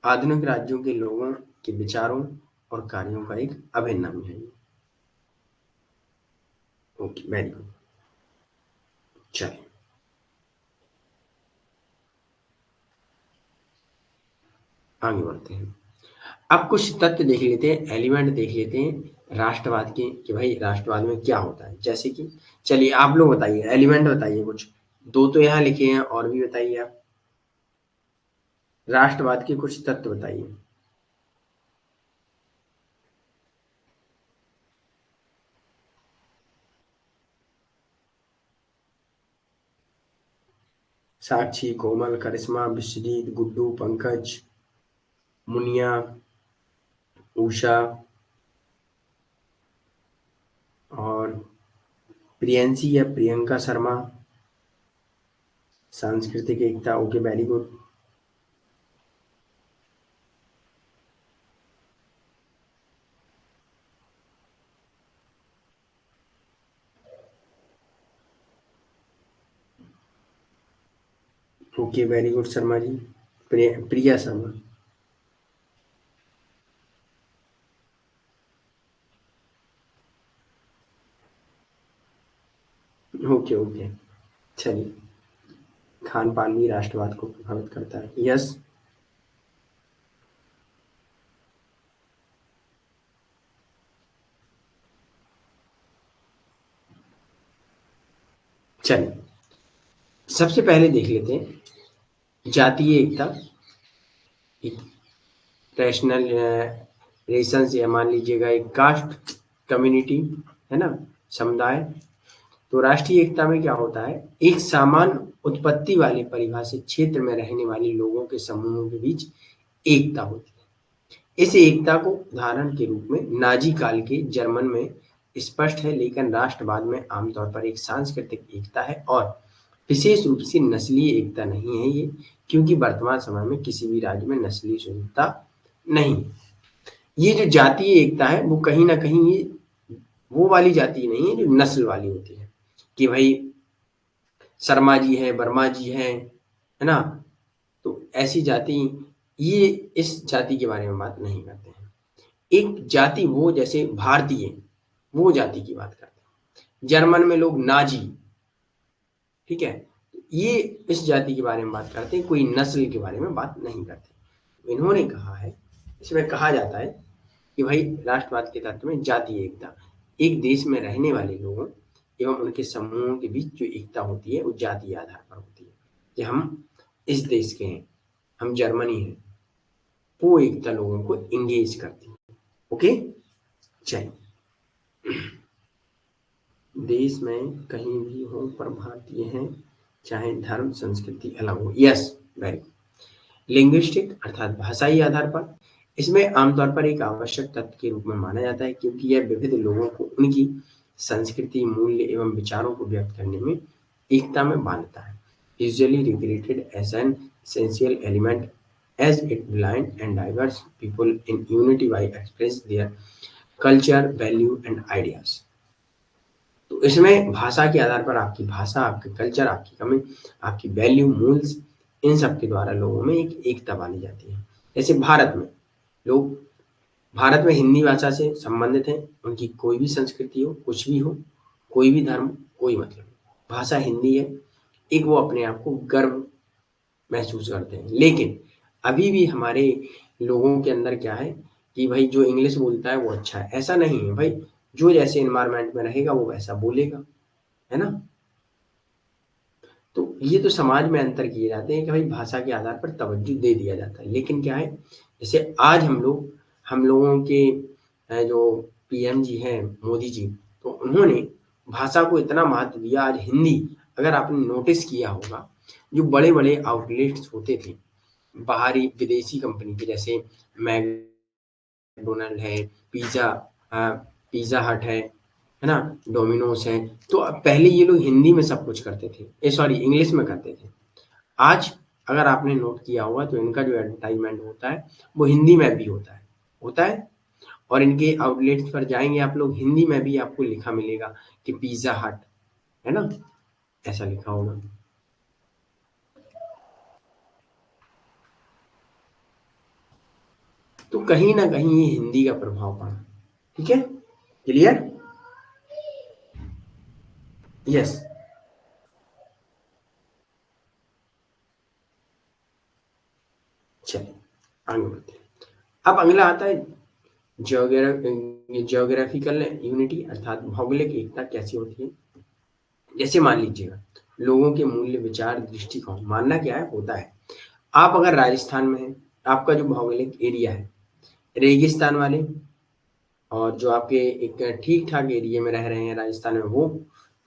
[SPEAKER 1] आधुनिक राज्यों के लोगों के विचारों और कार्यों का एक अभिन्न अंग है। Okay, very good. चलिए, आगे बढ़ते हैं। अब कुछ तथ्य देख लेते हैं, एलिमेंट देख लेते हैं राष्ट्रवाद के कि भाई राष्ट्रवाद में क्या होता है। जैसे कि चलिए आप लोग बताइए, एलिमेंट बताइए कुछ, दो तो यहाँ लिखे हैं और भी बताइए आप। राष्ट्रवाद के कुछ तत्व बताइए। साक्षी, कोमल, करिश्मा, विश्वजीत, गुड्डू, पंकज, मुनिया, उषा और प्रियंसी या प्रियंका शर्मा। सांस्कृतिक एकता, okay very good. Okay very good Sharma ji. Priya Sharma. Okay okay. चलिए, खान पान भी राष्ट्रवाद को प्रभावित करता है, यस। चलिए, सबसे पहले देख लेते हैं जातीय एकता, नेशनल रेशंस या मान लीजिएगा एक कास्ट कम्युनिटी, है ना, समुदाय। तो राष्ट्रीय एकता में क्या होता है, एक समान उत्पत्ति वाले परिभाषित क्षेत्र में रहने वाले लोगों के समूहों के बीच एकता होती है। इस एकता को उदाहरण के रूप में नाजी काल के जर्मन में स्पष्ट है, लेकिन राष्ट्रवाद में आमतौर पर एक सांस्कृतिक एकता है और विशेष रूप से नस्लीय एकता नहीं है ये, क्योंकि वर्तमान समय में किसी भी राज्य में नस्लीय शुद्धता नहीं है। ये जो जातीय एकता है वो कहीं ना कहीं ये वो वाली जाति नहीं है जो नस्ल वाली होती है कि भाई शर्मा जी है, वर्मा जी है ना। तो ऐसी जाति, ये इस जाति के बारे में बात नहीं करते हैं। एक जाति वो जैसे भारतीय, वो जाति की बात करते हैं। जर्मन में लोग नाजी, ठीक है, ये इस जाति के बारे में बात करते हैं, कोई नस्ल के बारे में बात नहीं करते। इन्होंने कहा है, इसमें कहा जाता है कि भाई राष्ट्रवाद के तत्व में जातीय एकता, एक देश में रहने वाले लोगों एवं उनके समूहों के बीच जो एकता होती है वो जातीय आधार पर होती है कि हम इस देश के हैं, हम जर्मनी हैं, वो एकता लोगों को इंगेज करती है। ओके। चलिए, देश में कहीं भी हो पर भारतीय हैं, चाहे धर्म संस्कृति अलग हो, यस वेरी। लिंग्विस्टिक अर्थात भाषाई आधार पर, इसमें आमतौर पर एक आवश्यक तत्व के रूप में माना जाता है, क्योंकि यह विविध लोगों को उनकी संस्कृति, मूल्य एवं विचारों को व्यक्त करने में एकता में बांधता है। Usually regarded as an essential element as it blind and diverse people in unity by express their culture, value and ideas। तो इसमें भाषा के आधार पर आपकी भाषा, आपके कल्चर, आपकी कमी, आपकी वैल्यू, मूल्स, इन सब के द्वारा लोगों में एक एकता पाली जाती है। जैसे भारत में लोग, भारत में हिंदी भाषा से संबंधित हैं, उनकी कोई भी संस्कृति हो, कुछ भी हो, कोई भी धर्म, कोई मतलब नहीं। भाषा हिंदी है, एक वो अपने आप को गर्व महसूस करते हैं। लेकिन अभी भी हमारे लोगों के अंदर क्या है कि भाई जो इंग्लिश बोलता है वो अच्छा है, ऐसा नहीं है भाई। जो जैसे एनवायरनमेंट में रहेगा वो वैसा बोलेगा, है ना। तो ये तो समाज में अंतर किए जाते हैं कि भाई भाषा के आधार पर तवज्जो दे दिया जाता है। लेकिन क्या है, जैसे आज हम लोगों के जो पीएम जी हैं मोदी जी, तो उन्होंने भाषा को इतना महत्व दिया। आज हिंदी, अगर आपने नोटिस किया होगा, जो बड़े बड़े आउटलेट्स होते थे बाहरी विदेशी कंपनी के, जैसे मैकडोनल्ड है, पिज्जा पिज्जा हट है ना, डोमिनोज है, तो पहले ये लोग हिंदी में सब कुछ करते थे, सॉरी इंग्लिश में करते थे। आज अगर आपने नोट किया होगा तो इनका जो एडवर्टाइजमेंट होता है वो हिंदी में भी होता है। और इनके आउटलेट्स पर जाएंगे आप लोग, हिंदी में भी आपको लिखा मिलेगा कि पिज्जा हट, है ना, ऐसा लिखा होगा। तो कहीं ना कहीं ये हिंदी का प्रभाव पड़ा। ठीक है, क्लियर, यस। चलिए, आगे बढ़ते हैं। अब अगला आता है ज्योग्राफिकल यूनिटी अर्थात भौगोलिक एकता कैसी होती है। जैसे मान लीजिएगा लोगों के मूल्य, विचार, दृष्टिकोण, मानना क्या है होता है। आप अगर राजस्थान में हैं, आपका जो भौगोलिक एरिया है, रेगिस्तान वाले और जो आपके एक ठीक-ठाक एरिया में रह रहे हैं राजस्थान में वो,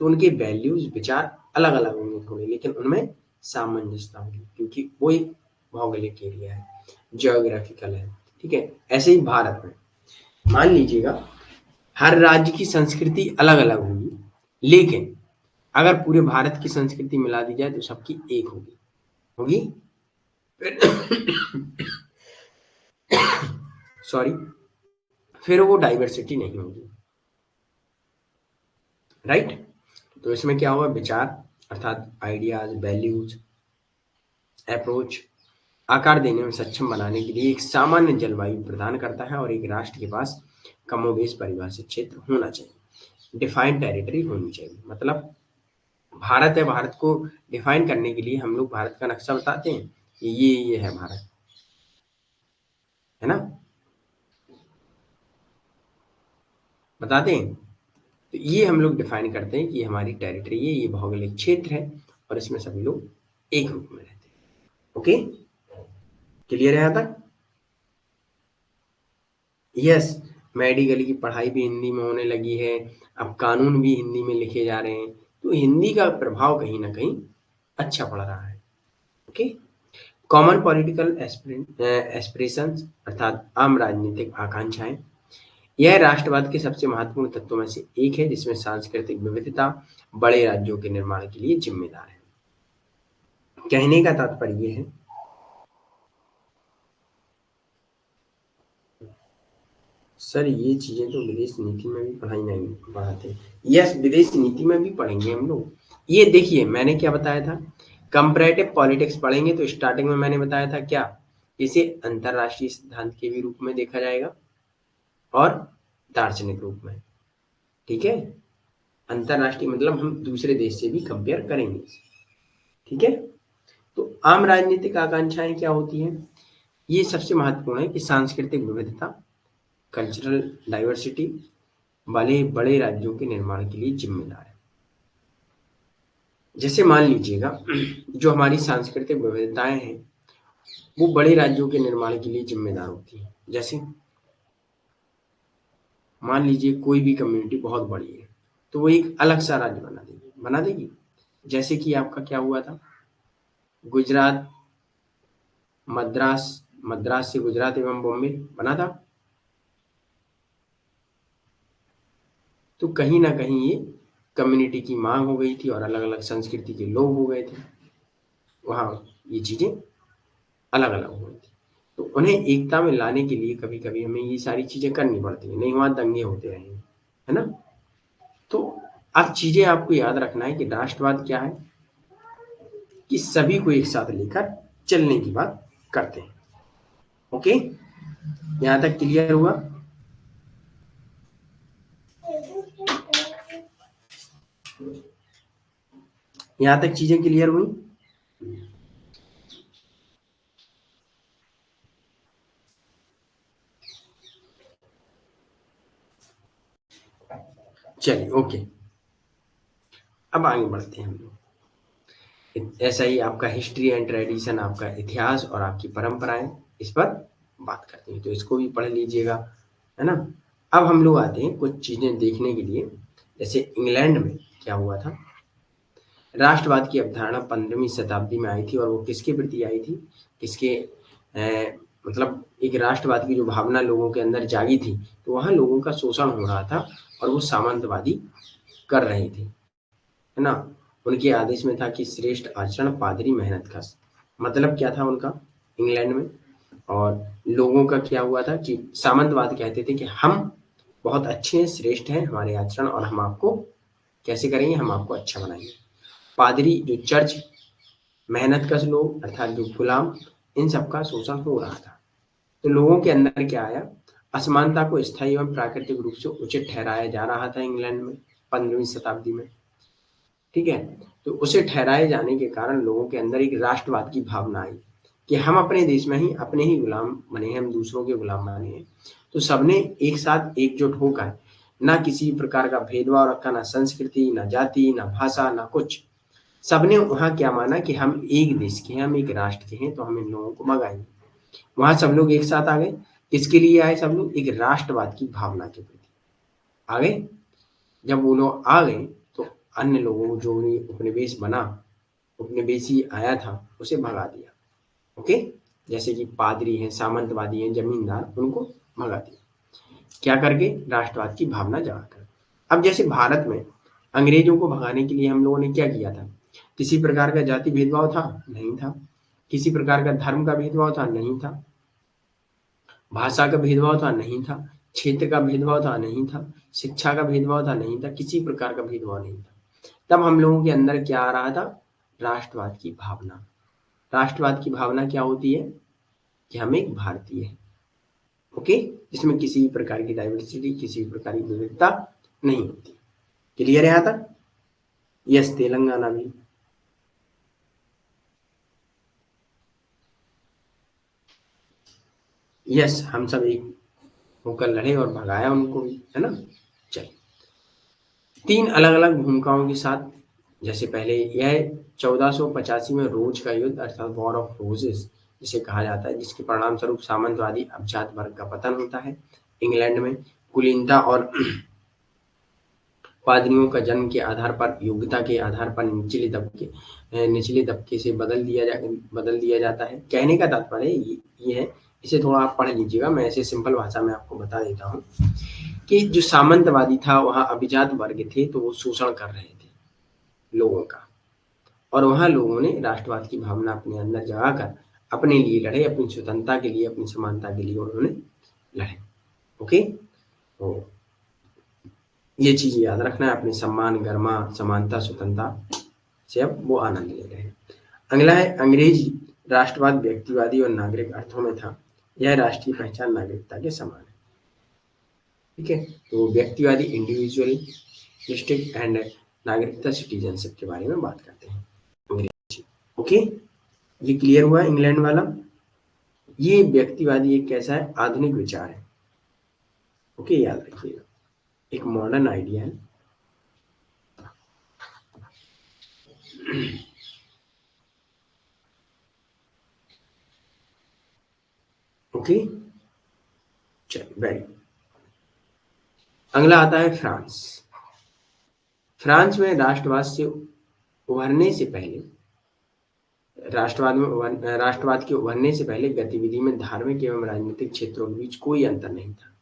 [SPEAKER 1] तो उनके वैल्यूज़, विचार अलग-अलग होंगे थोड़े, लेकिन उनमें सामंजस्यता होगी क्योंकि वो एक भौगोलिक एरिया है, ज्योग्राफिकल है, ठीक है? ऐसे ही भारत में मान लीजिएगा हर राज्य की संस्कृति अलग-अलग होगी, लेकिन अगर पूरे भारत की संस्कृति मिला दी जाए तो सबकी एक होगी। होगी? सॉरी, फिर वो डाइवर्सिटी नहीं होगी, राइट? तो इसमें क्या हुआ विचार अर्थात आइडियाज, वैल्यूज, अप्रोच आकार देने में सक्षम बनाने के लिए एक सामान्य जलवायु प्रदान करता है और एक राष्ट्र के पास कमोबेश परिभाषित क्षेत्र होना चाहिए, डिफाइंड टेरिटरी होनी चाहिए। मतलब भारत है, भारत को डिफाइन करने के लिए हम लोग भारत का नक्शा बताते हैं कि ये है भारत, है ना, बताते हैं। तो ये हम लोग डिफाइन करते हैं कि हमारी टेरिटरी है, ये भौगोलिक क्षेत्र है और इसमें सभी लोग एक रूप में रहते हैं। ओके, क्लियर है यहाँ तक? यस, मेडिकल की पढ़ाई भी हिंदी में होने लगी है, अब कानून भी हिंदी में लिखे जा रहे हैं, तो हिंदी का प्रभाव कहीं न कहीं अच्छा पड़ रहा है। ओके, कॉमन पॉलिटिकल एस्पिरेशंस अर्थात आम राजनीतिक आकांक्षाएँ, यह राष्ट्रवाद के सबसे महत्वपूर्ण तत्वों में से एक है जिसमें सांस्कृतिक विविधता बड़े राज्यों के निर्माण के लिए जिम्मेदार है। कहने का तात्पर्य ये है सर ये चीज़ें तो विदेश नीति में भी पढ़ाई नहीं पढ़ाते। यस, विदेश नीति में भी पढ़ेंगे हम लोग। ये देखिए मैंने क्या बताया था, कंपैरेटिव पॉलिटिक्स पढ़ेंगे तो स्टार्टिंग में मैंने बताया था क्या, इसे अंतरराष्ट्रीय सिद्धांत के भी रूप में देखा जाएगा और दार्शनिक रूप में, ठीक है? अंतरराष्ट्रीय मतलब हम दूसरे देश से भी कंपेयर करेंगे, ठीक है? तो आम राजनीतिक आकांक्षाएं क्या होती हैं? ये सबसे महत्वपूर्ण है कि सांस्कृतिक विविधता, कल्चरल डाइवर्सिटी वाले बड़े राज्यों के निर्माण के लिए जिम्मेदार है। जैसे मान लीजिएगा जो हमारी सांस्कृतिक विविधताएं हैं वो बड़े राज्यों के निर्माण के लिए जिम्मेदार होती हैं। जैसे मान लीजिए कोई भी कम्युनिटी बहुत बड़ी है तो वो एक अलग सा राज्य बना देगी। जैसे कि आपका क्या हुआ था, गुजरात, मद्रास, मद्रास से गुजरात एवं बॉम्बे बना था। तो कहीं ना कहीं ये कम्युनिटी की मांग हो गई थी और अलग अलग संस्कृति के लोग हो गए थे, वहाँ ये चीजें अलग अलग हो गई थी। तो उन्हें एकता में लाने के लिए कभी कभी हमें ये सारी चीजें करनी पड़ती है, नहीं वहाँ दंगे होते रहेंगे, है ना? तो अब चीजें आपको याद रखना है कि राष्ट्रवाद क्या है, कि सभी को एक साथ लेकर चलने की बात करते हैं। ओके, यहाँ तक क्लियर हुआ? यहाँ तक चीजें क्लियर हुई? चलिए ओके, अब आगे बढ़ते हैं हम लोग। ऐसा ही आपका हिस्ट्री एंड ट्रेडिशन, आपका इतिहास और आपकी परंपराएं, इस पर बात करते हैं, तो इसको भी पढ़ लीजिएगा, है ना? अब हम लोग आते हैं कुछ चीजें देखने के लिए। जैसे इंग्लैंड में क्या हुआ था, राष्ट्रवाद की अवधारणा 15वीं शताब्दी में आई थी और वो किसके प्रति आई थी, किसके मतलब एक राष्ट्रवाद की जो भावना लोगों के अंदर जागी थी, तो वहाँ लोगों का शोषण हो रहा था और वो सामंतवादी कर रहे थे, है ना? उनके आदेश में था कि श्रेष्ठ आचरण पादरी मेहनत का, मतलब क्या था उनका इंग्लैंड में। और लोगों का क्या हुआ था कि सामंतवाद कहते थे कि हम बहुत अच्छे हैं, श्रेष्ठ हैं हमारे आचरण और हम आपको कैसे करेंगे, हम आपको अच्छा बनाएंगे। पादरी जो चर्च मेहनतकश लोग अर्थात जो गुलाम, इन सबका शोषण हो रहा था। तो लोगों के अंदर क्या आया, असमानता को स्थायी एवं प्राकृतिक रूप से उचित ठहराया जा रहा था इंग्लैंड में 15वीं शताब्दी में, ठीक है? तो उसे ठहराए जाने के कारण लोगों के अंदर एक राष्ट्रवाद की भावना आई। कि हम अपने देश में ही अपने ही गुलाम बने हैं, हम दूसरों के गुलाम बने हैं। तो सबने एक साथ एकजुट होकर ना किसी प्रकार का भेदभाव रखा, ना संस्कृति, ना जाति, ना भाषा, ना कुछ। सबने वहाँ क्या माना कि हम एक देश के हैं, हम एक राष्ट्र के हैं, तो हम इन लोगों को भगाएंगे। वहाँ सब लोग एक साथ आ गए। किसके लिए आए सब लोग? एक राष्ट्रवाद की भावना के प्रति आ गए। जब वो लोग आ गए तो अन्य लोगों को जो भी उपनिवेश बना, उपनिवेशी आया था, उसे भगा दिया। ओके, जैसे कि पादरी हैं, सामंतवादी हैं, जमींदार, उनको भगा दिया। क्या करके? राष्ट्रवाद की भावना जगाकर। अब जैसे भारत में अंग्रेजों को भगाने के लिए हम लोगों ने क्या किया था? किसी प्रकार का जाति भेदभाव था? नहीं था। किसी प्रकार का धर्म का भेदभाव था? नहीं था। भाषा का भेदभाव था? नहीं था। क्षेत्र का भेदभाव था? नहीं था। शिक्षा का भेदभाव था? नहीं था। किसी प्रकार का भेदभाव नहीं था। तब हम लोगों के अंदर क्या आ रहा था? राष्ट्रवाद की भावना। राष्ट्रवाद की भावना क्या होती है? कि हम एक भारतीय हैं। ओके, जिसमें किसी प्रकार की डाइवर्सिटी, किसी प्रकार की विविधता नहीं होती। क्लियर है यहाँ तक? यस, तेलंगाना भी। यस, हम सब एक होकर लड़े और भगाया उनको भी, है ना। चलिए, 3 अलग-अलग भूमिकाओं के साथ, जैसे पहले यह 1485 में रोज का युद्ध अर्थात वॉर ऑफ रोजेस जिसे कहा जाता है, जिसके परिणाम स्वरूप सामंतवादी अभिजात वर्ग का पतन होता है। इंग्लैंड में कुलीनता और पादरियों का जन्म के आधार पर, योग्यता के आधार पर निचले तबके से बदल दिया जाता है। कहने का तात्पर्य ये है, इसे थोड़ा आप पढ़ लीजिएगा, मैं ऐसे सिंपल भाषा में आपको बता देता हूँ कि जो सामंतवादी था वहाँ अभिजात वर्ग थे, तो वो शोषण कर रहे थे लोगों का, और वहाँ लोगों ने राष्ट्रवाद की भावना अपने अंदर जगाकर अपने लिए लड़े, अपनी स्वतंत्रता के लिए, अपनी समानता के लिए उन्होंने लड़े। ओके, तो ये चीज याद रखना है, अपने सम्मान, गरिमा, समानता, स्वतंत्रता से अब वो आनंद ले रहे हैं। अगला है अंग्रेजी राष्ट्रवाद व्यक्तिवादी और नागरिक अर्थों में था। यह राष्ट्रीय पहचान नागरिकता के समान है। ठीक है, तो व्यक्तिवादी इंडिविजुअलिस्टिक एंड नागरिकता सिटीजनशिप के बारे में बात करते हैं अंग्रेजी। ओके, ये क्लियर हुआ इंग्लैंड वाला। ये व्यक्तिवादी एक कैसा है? आधुनिक विचार है। ओके, याद रखिएगा, एक मॉडर्न आइडिया है। ओके, चलिए, वेरी। अगला आता है फ्रांस। फ्रांस में राष्ट्रवाद से उभरने से पहले, राष्ट्रवाद के उभरने से पहले गतिविधि में धार्मिक एवं राजनीतिक क्षेत्रों के बीच कोई अंतर नहीं था।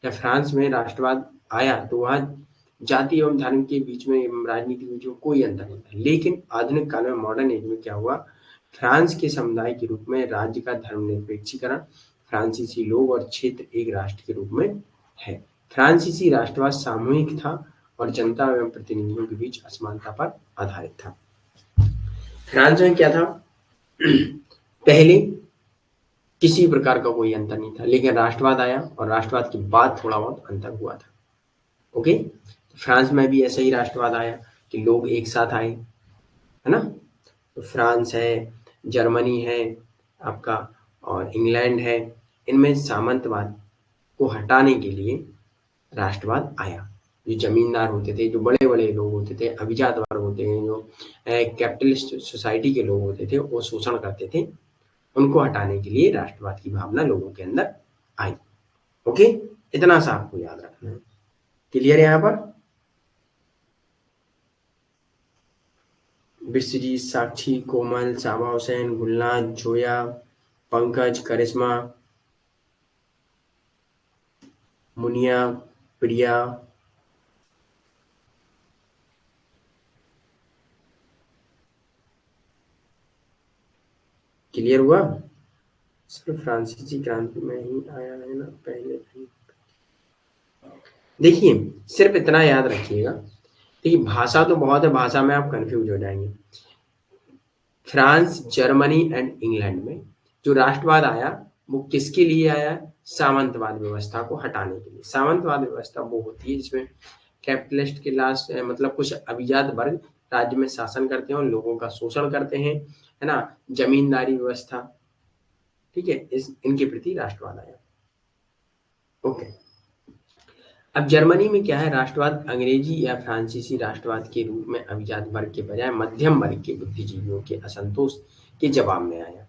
[SPEAKER 1] जब फ्रांस में राष्ट्रवाद आया तो वहाँ जाति एवं धर्म के बीच में एवं राजनीति के बीच में कोई अंतर नहीं था। लेकिन आधुनिक काल में, मॉडर्न एज में क्या हुआ? फ्रांस के समुदाय के रूप में राज्य का धर्मनिरपेक्षीकरण, फ्रांसीसी लोग और क्षेत्र एक राष्ट्र के रूप में है। फ्रांसीसी राष्ट्रवाद सामूहिक था और जनता एवं प्रतिनिधियों के बीच असमानता पर आधारित था। फ्रांस में क्या था? पहले किसी प्रकार का कोई अंतर नहीं था, लेकिन राष्ट्रवाद आया और राष्ट्रवाद के बाद थोड़ा बहुत अंतर हुआ था। ओके, फ्रांस में भी ऐसा ही राष्ट्रवाद आया कि लोग एक साथ आए, है ना। तो फ्रांस है, जर्मनी है आपका, और इंग्लैंड है, इनमें सामंतवाद को हटाने के लिए राष्ट्रवाद आया। जो जमींदार होते थे, जो बड़े बड़े लोग होते थे, अभिजात वर्ग होते हैं, जो कैपिटलिस्ट सोसाइटी के लोग होते थे, वो शोषण करते थे, उनको हटाने के लिए राष्ट्रवाद की भावना लोगों के अंदर आई। ओके, इतना सा आपको याद रखना है। क्लियर है यहाँ पर? विश्वजीत, साक्षी, कोमल, साबा हुसैन, गुलनाज, जोया, पंकज, करिश्मा, मुनिया, प्रिया, क्लियर हुआ? सिर्फ फ्रांसीसी क्रांति में ही आया है ना, पहले भी। देखिए, सिर्फ इतना याद रखिएगा। देखिए, भाषा तो बहुत है, भाषा में आप कंफ्यूज हो जाएंगे। फ्रांस, जर्मनी एंड इंग्लैंड में जो राष्ट्रवाद आया वो किसके लिए आया? सामंतवाद व्यवस्था को हटाने के लिए। सामंतवाद व्यवस्था वो होती है जिसमें कैपिटलिस्ट के लास्ट मतलब कुछ अभिजात वर्ग राज्य में शासन करते हैं और लोगों का शोषण करते हैं, है ना, जमींदारी व्यवस्था, ठीक है, इनके प्रति राष्ट्रवाद आया। ओके। अब जर्मनी में क्या है, राष्ट्रवाद अंग्रेजी या फ्रांसीसी राष्ट्रवाद के रूप में अभिजात वर्ग के बजाय मध्यम वर्ग के बुद्धिजीवियों के असंतोष के जवाब में आया।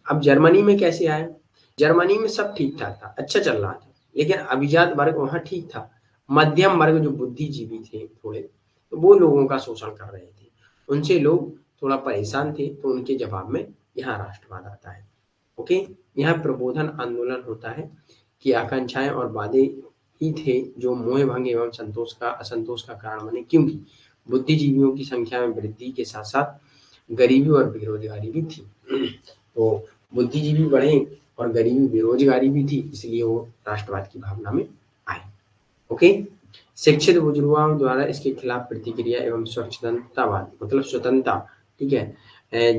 [SPEAKER 1] अब जर्मनी में कैसे आया, जर्मनी में सब ठीक ठाक था, अच्छा चल रहा था, लेकिन अभिजात वर्ग वहां ठीक था, मध्यम वर्ग जो बुद्धिजीवी थे थोड़े, तो वो लोगों का शोषण कर रहे थे, उनसे लोग थोड़ा परेशान थे, तो उनके जवाब में यहाँ राष्ट्रवाद आता है। ओके, यहाँ प्रबोधन आंदोलन होता है कि आकांक्षाएं और वादे ही थे जो मोह भंग एवं असंतोष का कारण बने, क्योंकि बुद्धिजीवियों की संख्या में वृद्धि के साथ साथ गरीबी और बेरोजगारी भी थी। तो बुद्धिजीवी बढ़े और गरीबी बेरोजगारी भी थी, इसलिए वो राष्ट्रवाद की भावना में आए। ओके, शिक्षित बुजुर्गों द्वारा इसके खिलाफ प्रतिक्रिया एवं स्वतंत्रतावाद मतलब स्वतंत्रता, ठीक है,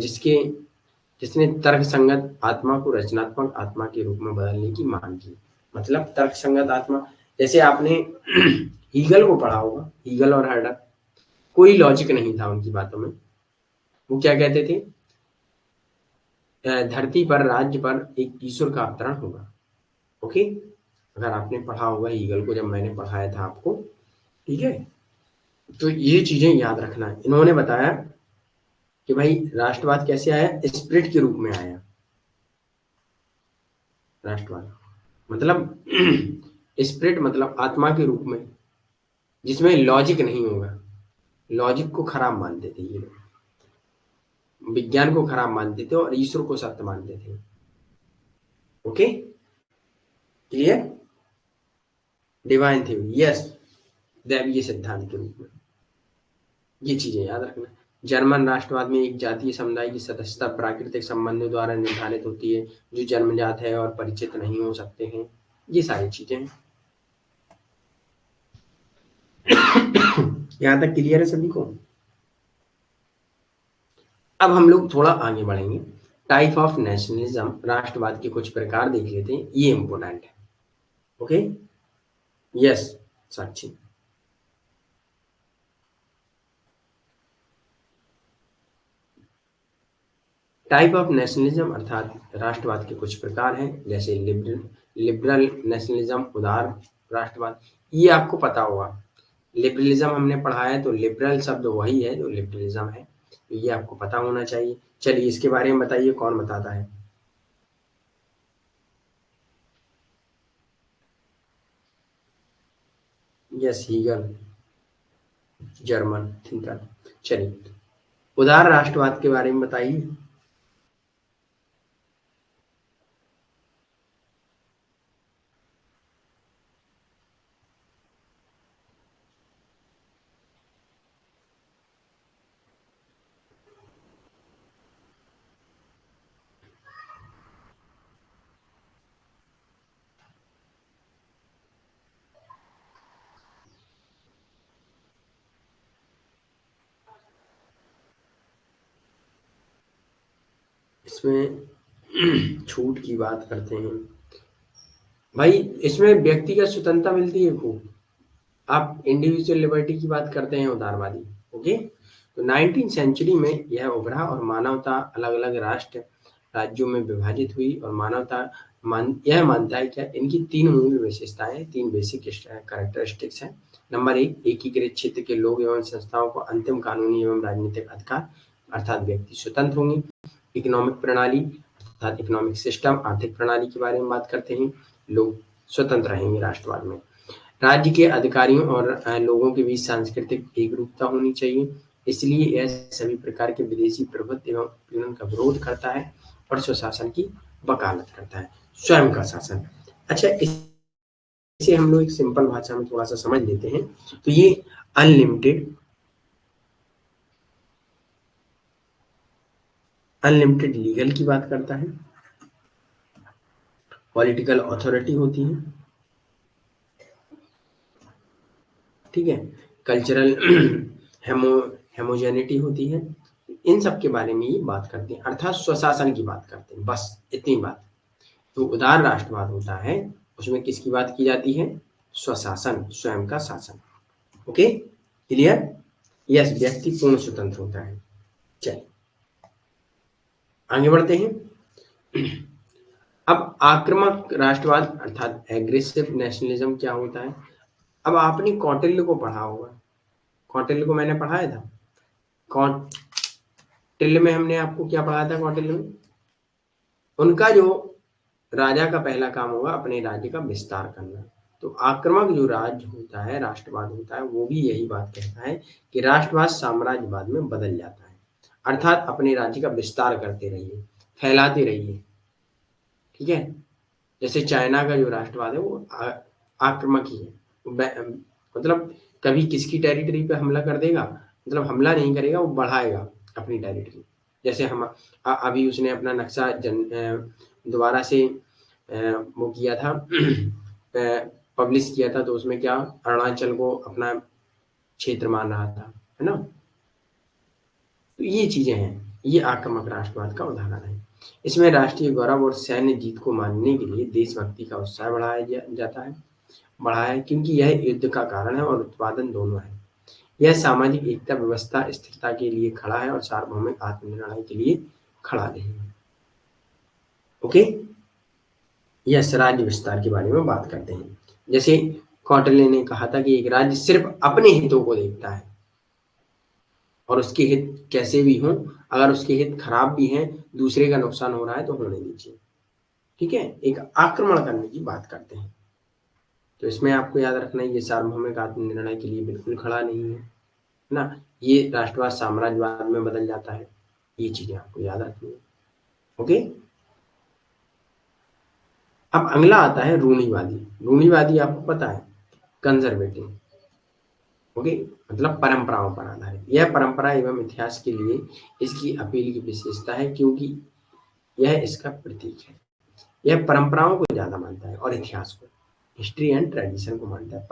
[SPEAKER 1] जिसने तर्क संगत आत्मा को रचनात्मक आत्मा के रूप में बदलने की मांग की। मतलब तर्क संगत आत्मा, जैसे आपने हीगल को पढ़ा होगा, हीगल और हर्डर, कोई लॉजिक नहीं था उनकी बातों में। वो क्या कहते थे, धरती पर राज्य पर एक ईश्वर का अवतरण होगा। ओके, अगर आपने पढ़ा होगा हीगल को, जब मैंने पढ़ाया था आपको, ठीक है, तो ये चीजें याद रखना है। इन्होंने बताया कि भाई राष्ट्रवाद कैसे आया, स्पिरिट के रूप में आया राष्ट्रवाद, मतलब स्पिरिट मतलब आत्मा के रूप में, जिसमें लॉजिक नहीं होगा। लॉजिक को खराब मानते थे ये लोग, विज्ञान को खराब मानते थे और ईश्वर को सत्य मानते थे। Okay, clear, divine theory, yes, दैवीय सिद्धांत के रूप में, ये चीजें याद रखना। जर्मन राष्ट्रवाद में एक जातीय समुदाय की सदस्यता प्राकृतिक संबंधों द्वारा निर्धारित होती है, जो जन्मजात है और परिचित नहीं हो सकते हैं, ये सारी चीजें। यहां तक क्लियर है सभी को। अब हम लोग थोड़ा आगे बढ़ेंगे, टाइप ऑफ नेशनलिज्म, राष्ट्रवाद के कुछ प्रकार देख लेते हैं, ये इंपोर्टेंट है। Okay, yes Sakshi, type of nationalism अर्थात राष्ट्रवाद के कुछ प्रकार हैं, जैसे लिबरल नेशनलिज्म, उदार राष्ट्रवाद, ये आपको पता होगा। लिबरलिज्म हमने पढ़ा है, तो लिबरल शब्द वही है जो लिबरलिज्म है, ये आपको पता होना चाहिए। चलिए इसके बारे में बताइए, कौन बताता है। Yes, Hegel, German thinker. चलिए उदार राष्ट्रवाद के बारे में बताइए। इसमें छूट की बात करते हैं भाई, इसमें व्यक्तिगत स्वतंत्रता मिलती है खूब, आप इंडिविजुअल लिबर्टी की बात करते हैं उदारवादी। ओके, तो 19वीं सेंचुरी में यह उभरा और मानवता अलग अलग राष्ट्र राज्यों में विभाजित हुई, और मानवता यह मानता है क्या, इनकी तीन मूल विशेषताएं, तीन बेसिक कैरेक्टरिस्टिक्स हैं। नंबर एक, एकीकृत क्षेत्र के लोग एवं संस्थाओं को अंतिम कानूनी एवं राजनीतिक अधिकार अर्थात व्यक्ति स्वतंत्र होंगे। इकोनॉमिक प्रणाली अर्थात इकोनॉमिक सिस्टम, आर्थिक प्रणाली के बारे में बात करते हैं, लोग स्वतंत्र रहेंगे राष्ट्रवाद में। राज्य के अधिकारियों और लोगों के बीच सांस्कृतिक एकरूपता होनी चाहिए, इसलिए यह सभी प्रकार के विदेशी प्रभुत्व एवं उत्पीड़न का विरोध करता है और स्वशासन की वकालत करता है, स्वयं का शासन। अच्छा, इसे हम लोग एक सिंपल भाषा में थोड़ा सा समझ लेते हैं, तो ये अनलिमिटेड लीगल की बात करता है, पॉलिटिकल अथॉरिटी होती है, ठीक है, कल्चरल हेमोजेनिटी होती है, इन सब के बारे में ये बात करते हैं, अर्थात स्वशासन की बात करते हैं, बस इतनी बात। तो उदार राष्ट्रवाद होता है, उसमें किसकी बात की जाती है, स्वशासन, स्वयं का शासन। ओके, क्लियर, यस, व्यक्ति पूर्ण स्वतंत्र होता है। चलिए आगे बढ़ते हैं। अब आक्रामक राष्ट्रवाद अर्थात एग्रेसिव नेशनलिज्म क्या होता है? अब आपने कौटिल्य को पढ़ा होगा, कौटिल्य को मैंने पढ़ाया था। कौटिल्य में हमने आपको क्या पढ़ाया था? कौटिल्य में उनका जो राजा का पहला काम होगा अपने राज्य का विस्तार करना। तो आक्रामक जो राज्य होता है, राष्ट्रवाद होता है, वो भी यही बात कहता है कि राष्ट्रवाद साम्राज्यवाद में बदल जाता है, अर्थात अपने राज्य का विस्तार करते रहिए, फैलाते रहिए। ठीक है, जैसे चाइना का जो राष्ट्रवाद है वो आक्रामक ही है, मतलब कभी किसकी टेरिटरी पे हमला कर देगा, मतलब हमला नहीं करेगा, वो बढ़ाएगा अपनी टेरिटरी। जैसे हम अभी उसने अपना नक्शा दोबारा से वो किया था, पब्लिश किया था, तो उसमें क्या अरुणाचल को अपना क्षेत्र मान रहा था, है ना। तो ये चीजें हैं, ये आक्रामक राष्ट्रवाद का उदाहरण है। इसमें राष्ट्रीय गौरव और सैन्य जीत को मानने के लिए देशभक्ति का उत्साह बढ़ाया है, क्योंकि यह युद्ध का कारण है और उत्पादन दोनों है। यह सामाजिक एकता, व्यवस्था, स्थिरता के लिए खड़ा है और सार्वभौमिक आत्मनिर्णय के लिए खड़ा नहीं है। ओके, यह राज्य विस्तार के बारे में बात करते हैं। जैसे कौटिल्य ने कहा था कि एक राज्य सिर्फ अपने हितों को देखता है और उसके हित कैसे भी हों, अगर उसके हित खराब भी हैं, दूसरे का नुकसान हो रहा है तो होने दीजिए। ठीक है, एक आक्रमण करने की बात करते हैं। तो इसमें आपको याद रखना है, ये सार्वभौमिक आत्मनिर्णय के लिए बिल्कुल खड़ा नहीं है ना, ये राष्ट्रवाद साम्राज्यवाद में बदल जाता है। ये चीजें आपको याद रखनी है। ओके, अब अगला आता है रूढ़िवादी। रूढ़िवादी आपको पता है, कंजर्वेटिव। ओके, मतलब परंपराओं पर आधारित। यह परंपरा एवं इतिहास के लिए इसकी अपील की विशेषता है, क्योंकि यह इसका प्रतीक है। यह परंपराओं को ज्यादा मानता है और इतिहास को, हिस्ट्री एंड ट्रेडिशन को मानता है।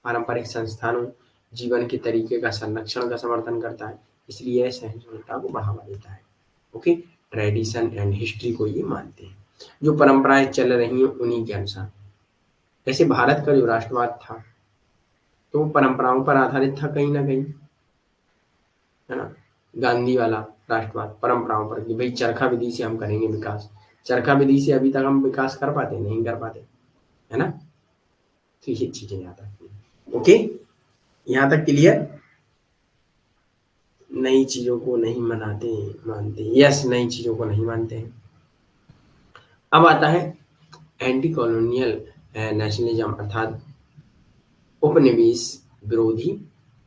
[SPEAKER 1] पारंपरिक संस्थानों, जीवन के तरीके का संरक्षण का समर्थन करता है, इसलिए यह सहिष्णुता को बढ़ावा देता है। ओके, ट्रेडिशन एंड हिस्ट्री को ये मानते हैं, जो परंपराएं चल रही हैं उन्हीं के अनुसार। जैसे भारत का जो राष्ट्रवाद था तो वो परंपराओं पर आधारित था कहीं ना कहीं, है ना। गांधी वाला राष्ट्रवाद परंपराओं पर, कि भाई चरखा विधि से हम करेंगे विकास। चरखा विधि से अभी तक हम विकास कर पाते नहीं कर पाते, है ना। तो ये चीजें याद रखनी है। ओके, यहाँ तक क्लियर। नई चीजों को नहीं मानते, यस, नई चीजों को नहीं मानते हैं। अब आता है एंटी कॉलोनियल नेशनलिज्म अर्थात उपनिवेश विरोधी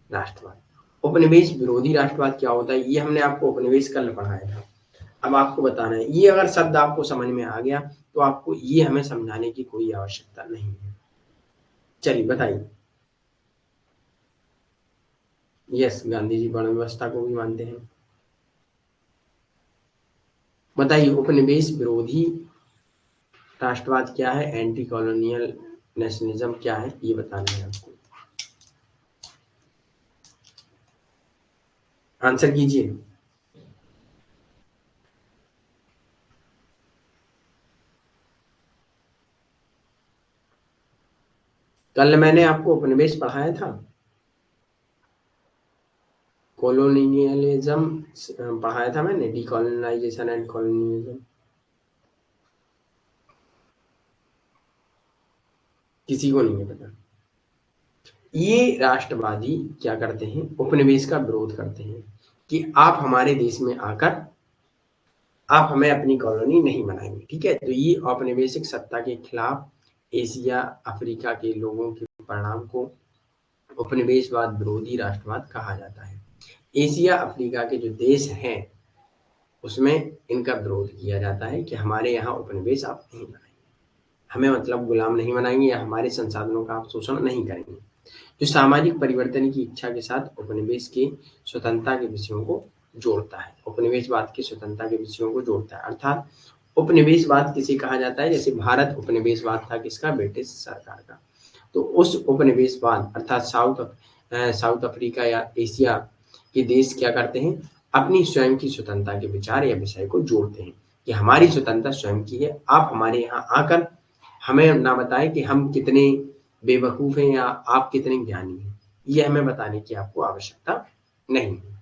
[SPEAKER 1] राष्ट्रवाद। उपनिवेश विरोधी राष्ट्रवाद क्या होता है, ये हमने आपको उपनिवेश कल पढ़ाया था। अब आपको बताना है, ये अगर शब्द आपको समझ में आ गया तो आपको ये हमें समझाने की कोई आवश्यकता नहीं है। चलिए बताइए। यस, गांधी जी वर्ण व्यवस्था को भी मानते हैं। बताइए, उपनिवेश विरोधी राष्ट्रवाद क्या है, एंटी कॉलोनियल नेशनलिज्म क्या है, ये बताना है आपको। आंसर कीजिए। कल मैंने आपको उपनिवेश पढ़ाया था, कॉलोनियलिज्म पढ़ाया था मैंने, डीकॉलोनाइजेशन एंड कॉलोनियलिज्म। किसी को नहीं है पता। ये राष्ट्रवादी क्या करते हैं, उपनिवेश का विरोध करते हैं कि आप हमारे देश में आकर आप हमें अपनी कॉलोनी नहीं बनाएंगे। ठीक है, तो ये औपनिवेशिक सत्ता के खिलाफ एशिया अफ्रीका के लोगों के परिणाम को उपनिवेशवाद विरोधी राष्ट्रवाद कहा जाता है। एशिया अफ्रीका के जो देश हैं उसमें इनका विरोध किया जाता है कि हमारे यहाँ उपनिवेश आप नहीं बनाएंगे, हमें मतलब गुलाम नहीं बनाएंगे या हमारे संसाधनों का आप शोषण नहीं करेंगे। जो सामाजिक परिवर्तन की इच्छा के साथ उपनिवेश की स्वतंत्रता के विषयों को जोड़ता है, उपनिवेशवाद की स्वतंत्रता के विषयों को जोड़ता है। अर्थात उपनिवेशवाद किसे कहा जाता है, जैसे भारत उपनिवेशवाद था किसका, ब्रिटिश सरकार का। तो उस उपनिवेशवाद अर्थात साउथ अफ्रीका या एशिया के देश क्या करते हैं, अपनी स्वयं की स्वतंत्रता के विचार या विषय को जोड़ते हैं कि हमारी स्वतंत्रता स्वयं की है, आप हमारे यहाँ आकर हमें ना बताएं कि हम कितने बेवकूफ हैं या आप कितने ज्ञानी हैं। ये हमें बताने की आपको आवश्यकता नहीं है।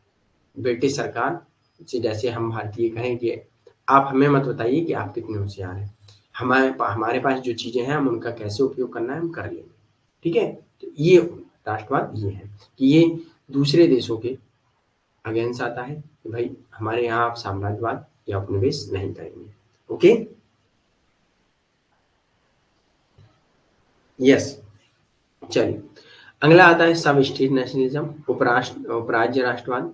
[SPEAKER 1] ब्रिटिश सरकार से जैसे हम भारतीय कहें कि आप हमें मत बताइए कि आप कितने होशियार हैं, हमारे पास जो चीजें हैं हम उनका कैसे उपयोग करना है हम कर लेंगे। ठीक है, तो ये राष्ट्रवाद ये है कि ये दूसरे देशों के अगेंस्ट आता है कि भाई हमारे यहाँ आप साम्राज्यवाद या उपनिवेश नहीं करेंगे। ओके, यस, चलिए अगला आता है सब स्टेट नेशनलिज्म, उपराज्य राष्ट्रवाद।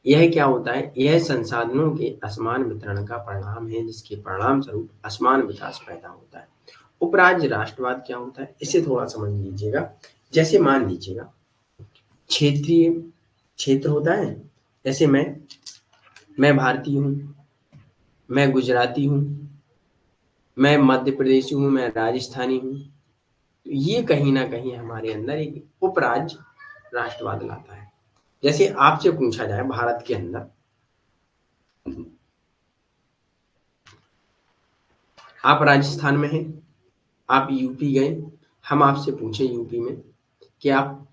[SPEAKER 1] यह क्या होता है? यह संसाधनों के असमान वितरण का परिणाम है, जिसके परिणाम स्वरूप असमान विकास पैदा होता है। उपराज्य राष्ट्रवाद क्या होता है इसे थोड़ा समझ लीजिएगा। जैसे मान लीजिएगा क्षेत्रीय क्षेत्र होता है, जैसे मैं भारतीय हूँ, मैं गुजराती हूँ, मैं मध्य प्रदेशी हूँ, मैं राजस्थानी हूँ। तो ये कहीं ना कहीं हमारे अंदर एक उपराज्य राष्ट्रवाद लाता है। जैसे आपसे पूछा जाए भारत के अंदर आप राजस्थान में हैं, आप यूपी गए, हम आपसे पूछे यूपी में कि आप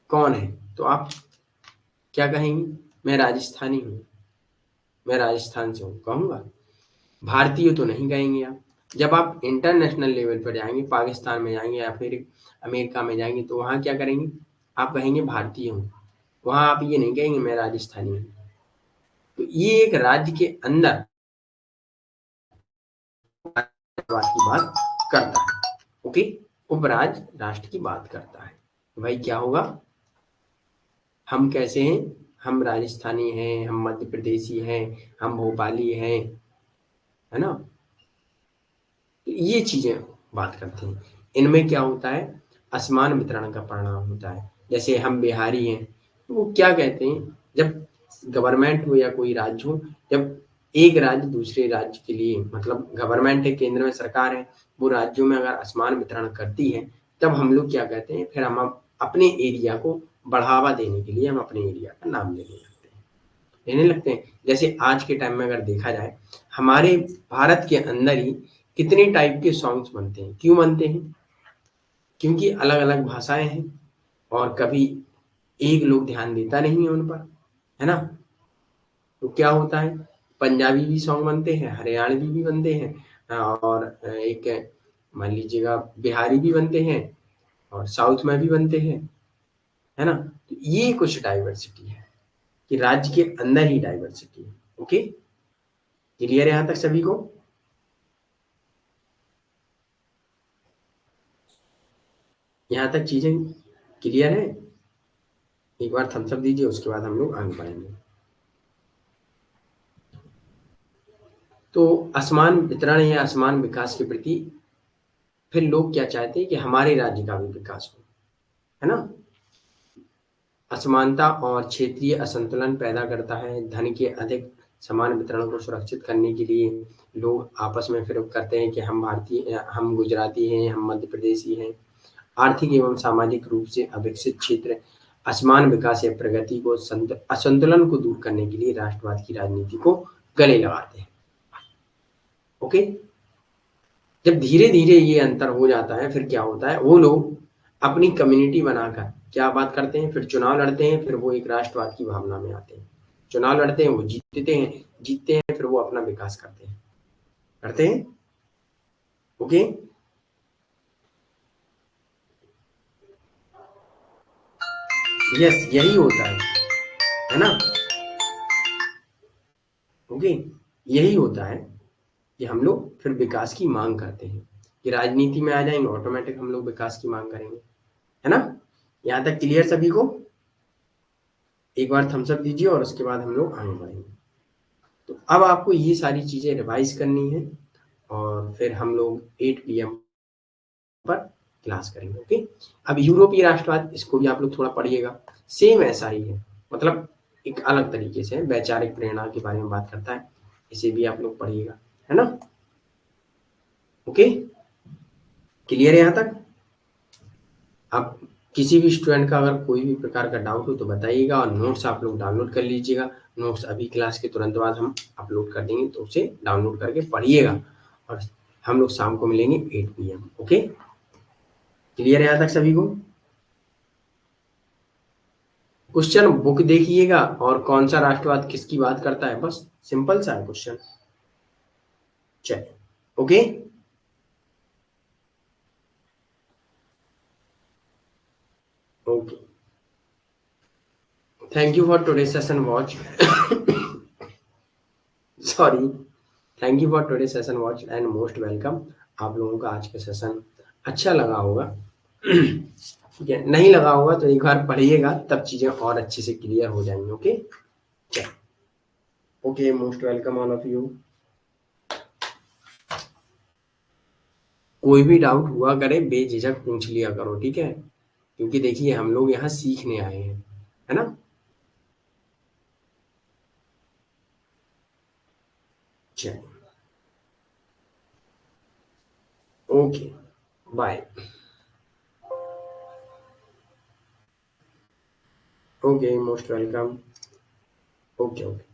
[SPEAKER 1] कौन हैं, तो आप क्या कहेंगे? मैं राजस्थानी हूँ, मैं राजस्थान से हूँ कहूँगा। भारतीय तो नहीं कहेंगे आप। जब आप इंटरनेशनल लेवल पर जाएंगे, पाकिस्तान में जाएंगे या फिर अमेरिका में जाएंगे, तो वहाँ क्या करेंगे? आप कहेंगे भारतीय हूँ, वहाँ आप ये नहीं कहेंगे मैं राजस्थानी हूँ। तो ये एक राज्य के अंदर राष्ट्र की बात करता है। ओके, उपराज्य राष्ट्र की बात करता है। भाई क्या होगा? हम कैसे हैं? हम राजस्थानी हैं, हम मध्य प्रदेशी हैं, हम भोपाली हैं, है ना? तो ये चीजें बात करते हैं। इनमें क्या होता है? असमान वितरण का परिणाम होता है। जैसे हम बिहारी हैं, तो वो क्या कहते हैं, जब गवर्नमेंट हो या कोई राज्य हो, जब एक राज्य दूसरे राज्य के लिए, मतलब गवर्नमेंट है, केंद्र में सरकार है, वो राज्यों में अगर असमान वितरण करती है, तब हम लोग क्या कहते हैं, फिर हम अपने एरिया को बढ़ावा देने के लिए हम अपने एरिया का नाम लेने लगते हैं। जैसे आज के टाइम में अगर देखा जाए, हमारे भारत के अंदर ही कितने टाइप के सॉन्ग्स बनते हैं। क्यों बनते हैं? क्योंकि अलग अलग भाषाएं हैं और कभी एक लोग ध्यान देता नहीं है उन पर, है ना? तो क्या होता है, पंजाबी भी सॉन्ग बनते हैं, हरियाणवी भी बनते हैं, और एक मान लीजिएगा बिहारी भी बनते हैं और साउथ में भी बनते हैं, है ना? तो ये कुछ डाइवर्सिटी है कि राज्य के अंदर ही डाइवर्सिटी है। ओके, क्लियर है यहाँ तक सभी को? यहाँ तक चीजें क्लियर है? एक बार थम्स अप दीजिए, उसके बाद हम लोग आगे बढ़ेंगे। तो असमान वितरण या असमान विकास के प्रति फिर लोग क्या चाहते हैं कि हमारे राज्य का भी विकास हो, है ना? असमानता और क्षेत्रीय असंतुलन पैदा करता है। धन के अधिक समान वितरण को सुरक्षित करने के लिए लोग आपस में फिर करते हैं कि हम भारतीय, हम गुजराती हैं, हम मध्य प्रदेशी हैं। आर्थिक एवं सामाजिक रूप से अविकसित क्षेत्र असमान विकास या प्रगति को असंतुलन को दूर करने के लिए राष्ट्रवाद की राजनीति को गले लगाते हैं। ओके, जब धीरे धीरे ये अंतर हो जाता है, फिर क्या होता है, वो लोग अपनी कम्युनिटी बनाकर क्या बात करते हैं, फिर चुनाव लड़ते हैं, फिर वो एक राष्ट्रवाद की भावना में आते हैं। चुनाव लड़ते हैं, वो जीतते हैं, फिर वो अपना विकास करते हैं। ओके, यस, यही होता है ना? ओके, यही होता है कि हम लोग फिर विकास की मांग करते हैं कि राजनीति में आ जाएंगे, ऑटोमेटिक हम लोग विकास की मांग करेंगे, है ना? यहाँ तक क्लियर सभी को? एक बार थम्स अप दीजिए और उसके बाद हम लोग आगे बढ़ेंगे। तो अब आपको ये सारी चीजें रिवाइज करनी है और फिर हम लोग 8 PM पर क्लास करेंगे। ओके, अब यूरोपीय राष्ट्रवाद, इसको भी आप लोग थोड़ा पढ़िएगा। सेम ऐसा ही है, मतलब एक अलग तरीके से वैचारिक प्रेरणा के बारे में बात करता है। इसे भी आप लोग पढ़िएगा, है ना? ओके, क्लियर है यहाँ तक? अब किसी भी स्टूडेंट का अगर कोई भी प्रकार का डाउट हो तो बताइएगा, और नोट्स आप लोग डाउनलोड कर लीजिएगा। नोट्स अभी क्लास के तुरंत बाद हम अपलोड कर देंगे, तो उसे डाउनलोड करके पढ़िएगा। और हम लोग शाम को मिलेंगे 8 PM। ओके, क्लियर है यहाँ तक सभी को? क्वेश्चन बुक देखिएगा और कौन सा राष्ट्रवाद किसकी बात करता है, बस सिंपल सा है क्वेश्चन। चलिए, okay. Okay, thank you for today session watch. Sorry, thank you for today session watch and most welcome. आप लोगों का आज का सेशन अच्छा लगा होगा। ठीक है, नहीं लगा होगा तो एक बार पढ़िएगा, तब चीजें और अच्छे से क्लियर हो जाएंगी। Okay, okay, most welcome all of you. कोई भी डाउट हुआ करे बेझिझक पूछ लिया करो, ठीक है, क्योंकि देखिए हम लोग यहाँ सीखने आए हैं, है ना। चलिए, okay, bye. Okay, most welcome. Okay, okay.